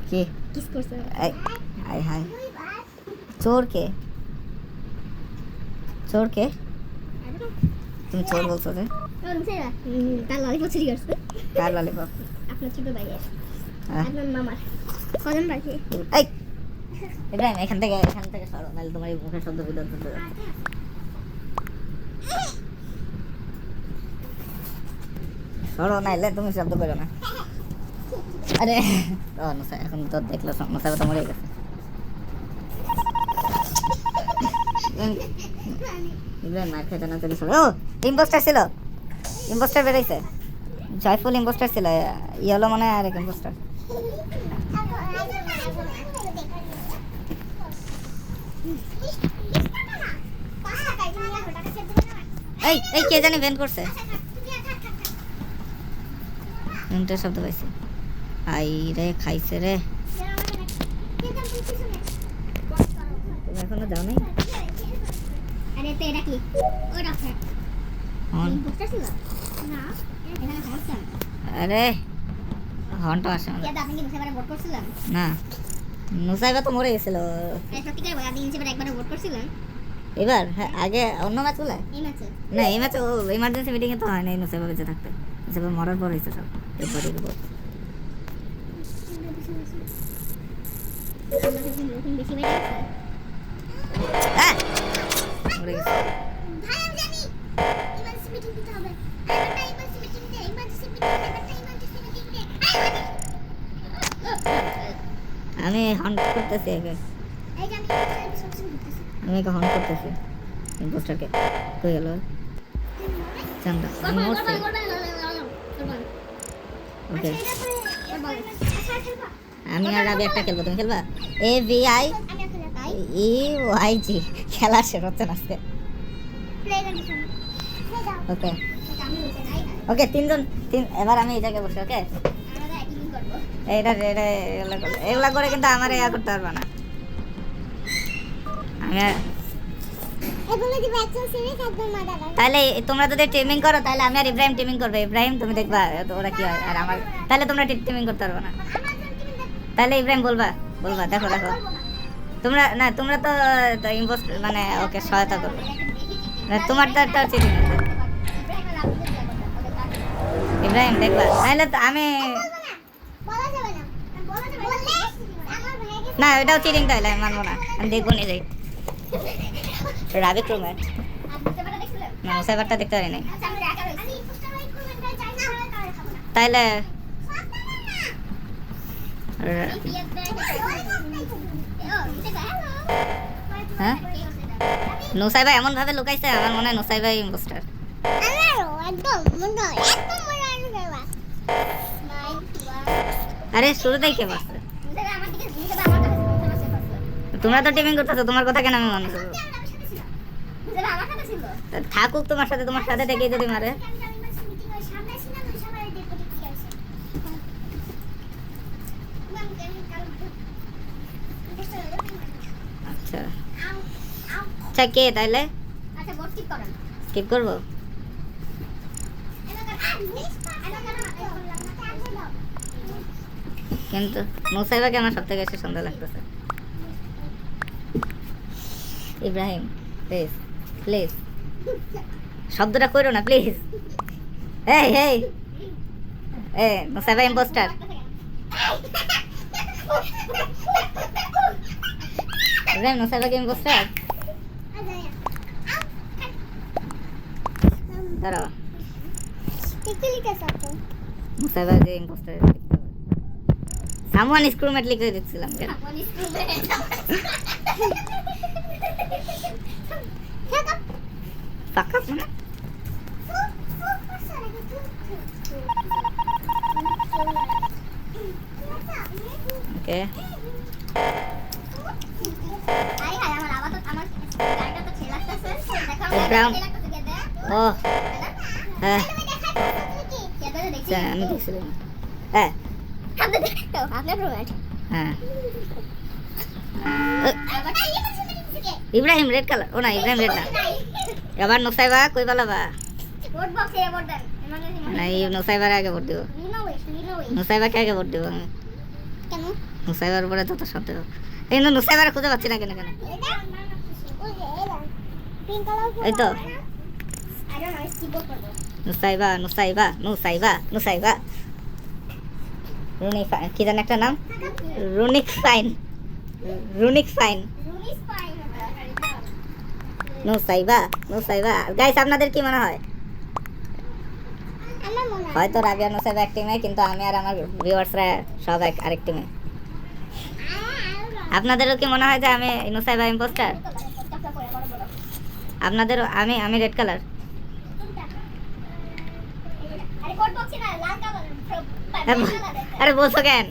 কি
কিস করছে
হাই হাই চোর কে তুমি চোর বলছো যে
তার ললিপপ চুরি করছে
কার ললিপপ?
আপনার ছোট ভাইয়ের
হ্যাঁ।
আপনার মামার কজন বাকি
এই ইব্রাহিম এখান থেকে সরো, নাহলে তোমার এই মুখের শব্দ বিদর হতে যাচ্ছে। সরো, নাহলে তুমি শব্দ করো না। আরে ও নসা, এখন তো দেখলো নসা তো মরে গেছে। ইব্রাহিম মার খেতে না চলে সরো। ও ইম্পোস্টার ছিল, ইম্পোস্টার বেরোইছে। জয়ফুল ইম্পোস্টার ছিল, ইয়েলো মনে হয় আরেক ইম্পোস্টার। এই এই কে জানি ভেন্ট করছে, ভেন্টের শব্দ পাইছি। আই রে খাইছে রে। তুমি এখনো যাও নাই?
আরে তো এটা কি ও ডক্টর ইম্পোস্টার ছিল না এখানে সমস্যা।
আরে ঘন্টা আসে না।
আপনি কি মুসাইবারে ভোট করছিলেন?
না, নুসাইবা তো মরে গেছিল।
সত্যিকার বলে আপনি মুসাইবারে একবার ভোট করছিলেন?
এবার হ্যাঁ, আগে অন্য ম্যাচ বলে
এই ম্যাচে
না, এই ম্যাচে ও ইমার্জেন্সি মিটিং এ তো হয় না। নুসাইবা বেঁচে থাকতে, নুসাইবা মরার পর হয়েছে সব। এরপরে রিপোর্ট
বেশি বেড়ে গেছে।
মরে গেছে।
ভাই আমি জানি ইমার্জেন্সি মিটিং দিতে হবে। একটা ইমার্জেন্সি মিটিং দে, ইমার্জেন্সি মিটিং দে, একটা ইমার্জেন্সি মিটিং দে।
আমি হন্ট করতেছি একে,
এই যে আমি সবসময় করতেছি।
আমি একে হন্ট করতেছি ইম্পোস্টারকে। কই গেল চান্দা? আমি মরছি। ওকে আমি আর রাবি একটা খেলবো, তুমি খেলবা? AVI EYG খেলা শেষ হচ্ছে না আজকে। ওকে ওকে তিনজন এবার আমি এই জায়গায় বসে। ওকে এগুলা করে কিন্তু আমার ইয়া করতে পারবে না। আমি তাহলে তোমরা যদি টিমিং করো তাহলে আমি আর ইব্রাহিম টিমিং করবে। ইব্রাহিম তুমি দেখবা ওরা কি হয়, আর আমার তাহলে তোমরা টিমিং করতে পারবে না। তাহলে ইব্রাহিম বলবা দেখো তোমরা না, তোমরা তো ইম্পোস্ট মানে ওকে সহায়তা করবে। তোমার তো একটা চিনি ইব্রাহিম দেখবা, তাহলে তো আমি না, এটাও চিটিং। তাহলে আমি মানবো না, আমি দেখবো নিজেই। রাবি ক্রুমেট না, মুসাইবারটা দেখতে পারি নাই। তাইলে হ্যাঁ, নুসাইবা এমন ভাবে লুকাইছে, আমার মনে হয় নুসাইবাই ইম্পোস্টার। আরে শুরুতেই কে বসছে? তোমরা তো টিমিং করতেছো, তোমার কথা কেন আমি মনে করবো? থাকুক তোমার সাথে থেকেই যদি মারে। আচ্ছা আচ্ছা, কে তাইলে স্কিপ করবো? কিন্তু মুসাইবাকে আমার সব থেকে বেশি সুন্দর লাগতেছে। ইব্রাহিম প্লিজ প্লিজ শব্দটা করো না প্লিজ। এই এই এ মুসাইবা ইম্পোস্টার। ইব্রাহিম মুসাইবাকে ইম্পোস্টার দাঁড়াও। মুসাইবা যে ইম্পোস্টার সামওয়ান স্ক্রুমেট লিখে দিচ্ছিলাম কেন? পাকা না ওকে। ও হ্যাঁ
তুমি দেখাচ্ছ কি সেটা দেখছি
আচ্ছা, আমি দেখছিলাম হ্যাঁ
আপনি দেখো আপনার রুমমেট
হ্যাঁ
আবার এই করছে কি
ইব্রাহিম রেড কালার ও না ইব্রাহিম রেড না এবার নুসাইবা কই পালাবা
ভোট বক্সে ভোট দেন এমার্জেন্সি
না এই নুসাইবার আগে ভোট দিব
নিনো
নুসাইবাকে আগে ভোট দিব আমি
কেন
নুসাইবার উপরে যত সন্দেহ কিন্তু নুসাইবার খুঁজে পাচ্ছি না কেন কেন
এটা ওই যে এলা পিঙ্ক কালার
এই তো
আই ডোন্ট নো কি ভোট করব
নুসাইবা নুসাইবা নুসাইবা নুসাইবা রুনিক ফাইন কি জানি একটা নাম রুনিক ফাইন রুনিক ফাইন
রুনিস ফাইন
নুসাইবা নুসাইবা গাইস আপনাদের কি মনে হয়
আমার মনে হয়
হয়তো রাবিয়া নুসাইবা এক টিমে কিন্তু আমি আর আমার ভিউয়ার্সরা সব আরেক টিমে আপনাদেরও কি মনে হয় যে আমি নুসাইবা ইম্পোস্টার আপনাদেরও আমি রেড কালার
আরে ভোট বক্সে না লাল কালার
আরে বলছো কেন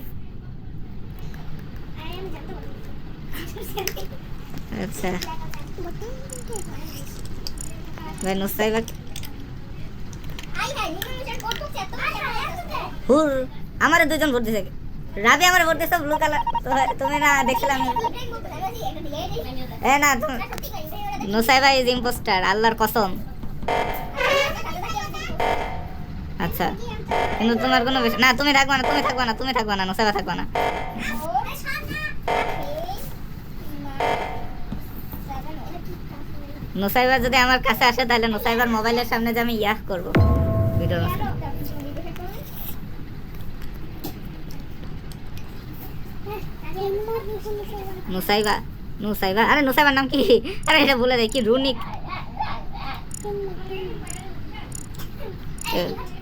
আমি জানতে পারি
আচ্ছা ভাই নুসাইবা
আই হাই নিনো মিটার ভোট বক্সে এত
হুর আমারে দুজন ভোট দিছে রাবি আমার ভোট দিছে ব্লু কালার তুমি না দেখছিলাম এ না তুমি নুসাইবা ইজ ইম্পোস্টার আল্লাহর কসম আচ্ছা কিন্তু তোমার কোনো না তুমি থাকবা না তুমি থাকবা না নুসাইবা থাকবা না নুসাইবা যদি আমার কাছে আসে তাহলে নুসাইবার মোবাইলের সামনে যে আমি ইয়াহ করব ভিডিও নুসাইবা নুসাইবা আরে নুসাইবার নাম কি আরে এটা বলে দেয় কি রুনিক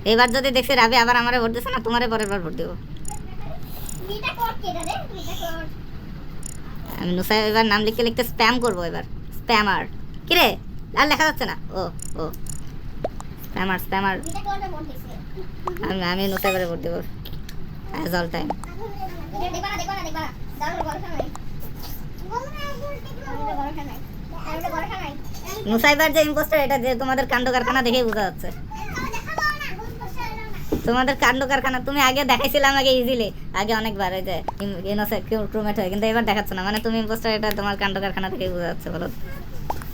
এবার যদি দেখছি রাবি আবার আমারে ভোট দিছে না তোমারে পরের বার ভোট দিব আমি নুসাইবার নাম লিখতে লিখতে স্প্যাম করবো এবার স্প্যামার কি রে আর লেখা যাচ্ছে না ও ও স্প্যামার স্প্যামার আমি নুসাইবারে ভোট দেবো অ্যাজ অল টাইম নুসাইবার যে ইম্পোস্টার এটা যে তোমাদের কাণ্ড কারখানা দেখেই বোঝা যাচ্ছে তোমাদের কাণ্ড কারখানা তুমি আগে দেখাইছিলে আমাকে ইজিলি আগে অনেকবার ওই যে ক্রুমেট হয়ে কিন্তু এবার দেখাচ্ছ না মানে তুমি ইম্পোস্টার এটা তোমার কাণ্ড কারখানা থেকেই বোঝা যাচ্ছে বলো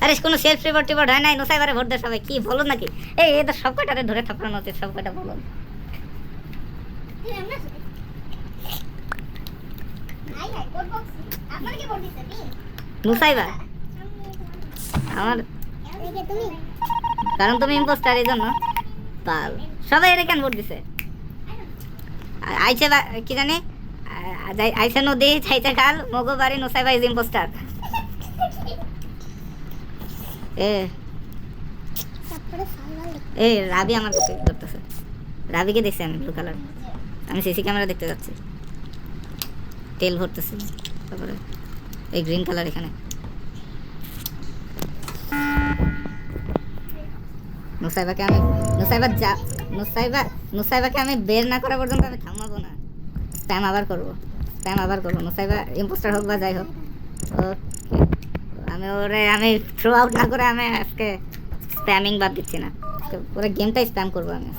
আরে কোনো সেলফ রিপোর্ট টিপোর্ট হয় নাই নুসাইবারে ভোট দেয় সবাই কি বলো নাকি এই এদের সব কয়টারে ধরে থাপড়ানো উচিত সব কয়টা বলো নুসাইবা আমার কারণ তুমি ইম্পোস্টার এই জন্য পাল সবাই এর কেন ভোট দিছে আইছে কি জানি আইছে নদী চাইছে খাল মগো বাড়ি নুসাইবা ইজ ইম্পোস্টার এ রাবি আমার কাছে করতেছে রাবিকে দেখছি আমি ব্লু কালার আমি সিসি ক্যামেরা দেখতে যাচ্ছি তেল ভরতেছি তারপরে এই গ্রিন কালার এখানে নুসাইবাকে আমি বের না করা পর্যন্ত আমি থামাবো না স্প্যাম আবার করবো নুসাইবা ইম্পোস্টার হোক বা যাই হোক ওকে আমি থ্রো আউট না করে আমি আজকে স্প্যামিং বাদ দিচ্ছি না পুরো গেমটাই স্প্যাম করবো আমি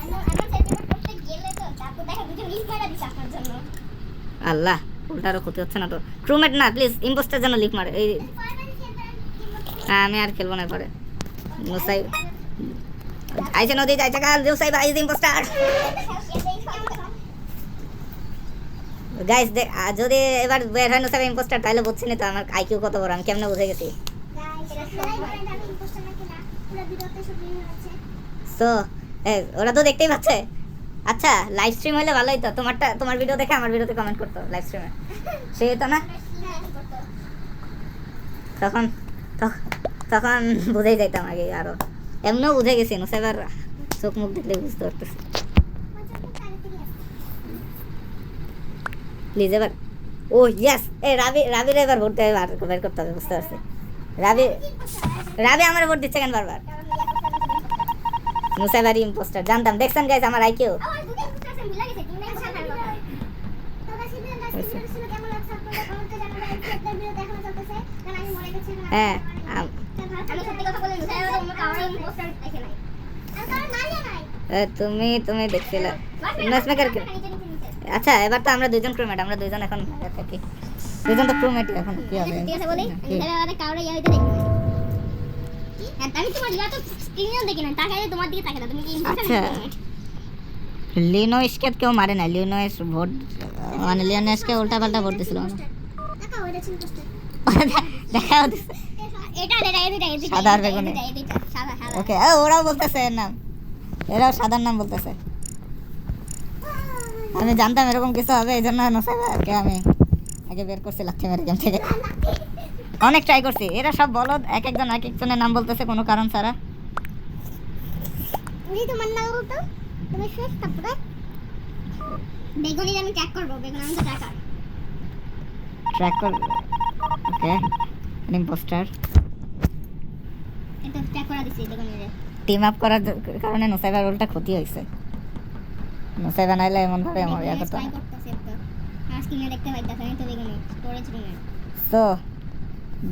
আল্লাহ উল্টারও ক্ষতি হচ্ছে না তো ক্রুমেট না প্লিজ ইম্পোস্টার যেন লিক মারে এই আমি আর খেলবো না পরে নুসাই আইছে নদী যাইছে কাল নুসাইবা ইজ ইম্পোস্টার গাইস যদি এবার বের হয় নুসাইবা ইম্পোস্টার তাহলে বুঝছি না তো আমার আইকিউ কত বড় আমি কেমনে বুঝে গেছি সো ওরা তো দেখতেই পাচ্ছে আচ্ছা লাইভ স্ট্রিম হলে ভালোই তো তোমার ভিডিও দেখে আমার ভিডিওতে কমেন্ট করতো লাইভ স্ট্রিমে সেই তো না তখন তখন বুঝেই যাইতাম আগে আরো এমনিও বুঝে গেছি নুসাইবার চোখ মুখ দেখলে বুঝতে পারতেছি প্লিজ এবার ও ইয়েস এ রাবির এবার ভোট দেবে বের করতে হবে বুঝতে পারছি রাবি আমার ভোট দিচ্ছে কেন বারবার নুসাইবারি ইম্পোস্টার জানতাম দেখছেন গাইস আমার আইকিউ হ্যাঁ তুমি তুমি দেখছিলে ম্যাচমেকার কে? আচ্ছা এবার তো আমরা দুইজন ক্রুমেট, আমরা দুইজন এখন থাকি, দুইজন তো ক্রুমেট এখন কি হবে?
ঠিক আছে বলি
কি?
তাহলে কাউরে ইয়া হইতে দেখি আমি তোমার ইয়া তো স্ক্রিনেও দেখি না, তাকাইলে তোমার দিকে তাকাই না, তুমি কি
আচ্ছা লিনো স্কেট কেউ মারে না, লিনোস ভোট মানে লিওনেসকে উল্টা পাল্টা ভোট দিছিল মানে।
টাকা ওইটা ছিল পোস্টার
দেখাও দিছে
এটা
সাদা আর বেগুনি।
সাদা
ওকে ওরাও বলতেছে এর নাম, এরাও সাদার নাম বলতেছে। আমি জানতাম এরকম কিছু হবে, এই জন্য নুসাইবাকে আমি আগে বের করছি লাথি মেরে গেম থেকে। অনেক ট্রাই করছি, এরা সব বলদ, এক একজন এক একজনের নাম বলতেছে কোনো কারণ ছাড়া।
উনি তোমার নাম বলতো, তুমি শেষ তারপরে বেগুনি আমি ট্র্যাক করব, বেগুনি আমি তো ট্র্যাকার
ট্র্যাক কর। ওকে ইম্পোস্টার
এটা ট্র্যাক করা দিছি বেগুনিরে।
টিম আপ করার কারণে নুসাইবার উল্টা ক্ষতি হয়েছে। নুসাইবা নাইলে এমন ভাবে আমার ইয়া করতো না।
করতেছে তো আর স্ক্রিনে দেখতে পাইতাছ আমি তো বেগুনি স্টোরেজ রুমে।
তো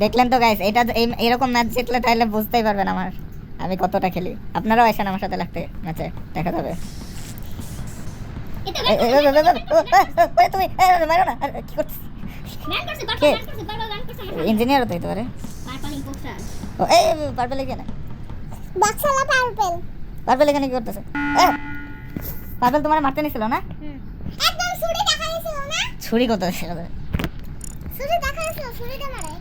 দেখলেন তো গাইস, এটা এরকম ম্যাচ জিতলে তাহলে বুঝতেই পারবেন আমার আমি কতটা খেলি। আপনারাও আসেন আমার সাথে লাগতে ম্যাচে, দেখা যাবে।
এটা
তুমি মারো না, কি করছিস?
গান করছে
কে?
গান করছে
ইঞ্জিনিয়ার তো হইতে পারে।
পারপল ইম্পোস্টার
ও এই পার্পল এখানে,
বাক্সালা পারপল
পার্পল এখানে কি করতেছে? পার্পল তোমার মারতে নিছিল না?
একদম ছুরি দেখা গেছিল না,
ছুরি কত ছিল?
ছুরি দেখা গেছিল, ছুরিটা মারে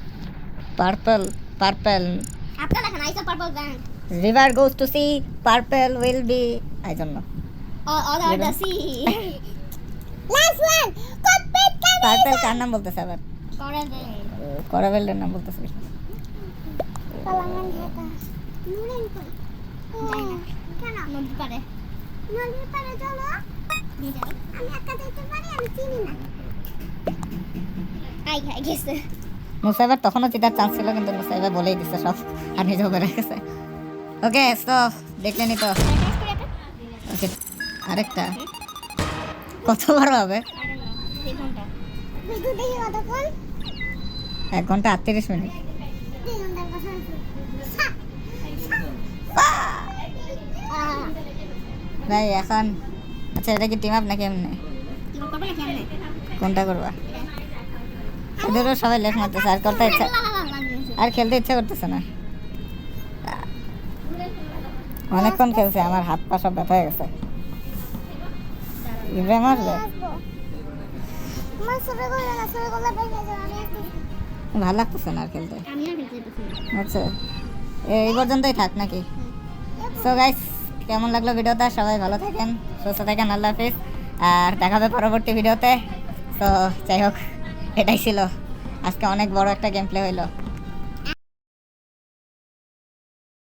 পার্পল পার্পল
আপনারা দেখেন আইসা পারপল গান
river goes to sea, purple will be, I don't know.
all over the sea last one কপিট কানে
Purple কার নাম বলতেছে আবার?
করে দে
করাবেলের নাম বলতেছে।
পালাঙ্গান ঢাকা নুরেন কই কেন নদী পারে চলো আমি একা যেতে পারি, আমি চিনি না আই গেছে
মুসাইবার তখনও জিতার চান্স ছিল, কিন্তু মুসাইবার বলেই দিচ্ছে সব আর নিজেও করে গেছে। ওকে তো দেখলেনই তো। ওকে আরেকটা কত বড় হবে? 1 ঘন্টা 38 মিনিট। ভাই এখন আচ্ছা এটা কি টিম আপ নাকি এমনি? কোনটা করবা? এদেরও সবাই লেফট মারতেছে, আর করতে ইচ্ছা, আর খেলতে ইচ্ছা করতেছে না। অনেকক্ষণ খেলছে, আমার হাত পা সব ব্যথা হয়ে গেছে। ইব্রাহিম আসবে? ভালো লাগতেছে না আর খেলতে। আচ্ছা এই পর্যন্তই থাক নাকি? সো গাইস কেমন লাগলো ভিডিওটা? সবাই ভালো থাকেন, সুস্থ থাকেন, আল্লাহ হাফিজ, আর দেখা হবে পরবর্তী ভিডিওতে। তো যাই হোক এটাই ছিল আজকে, অনেক বড় একটা গেম প্লে হইলো।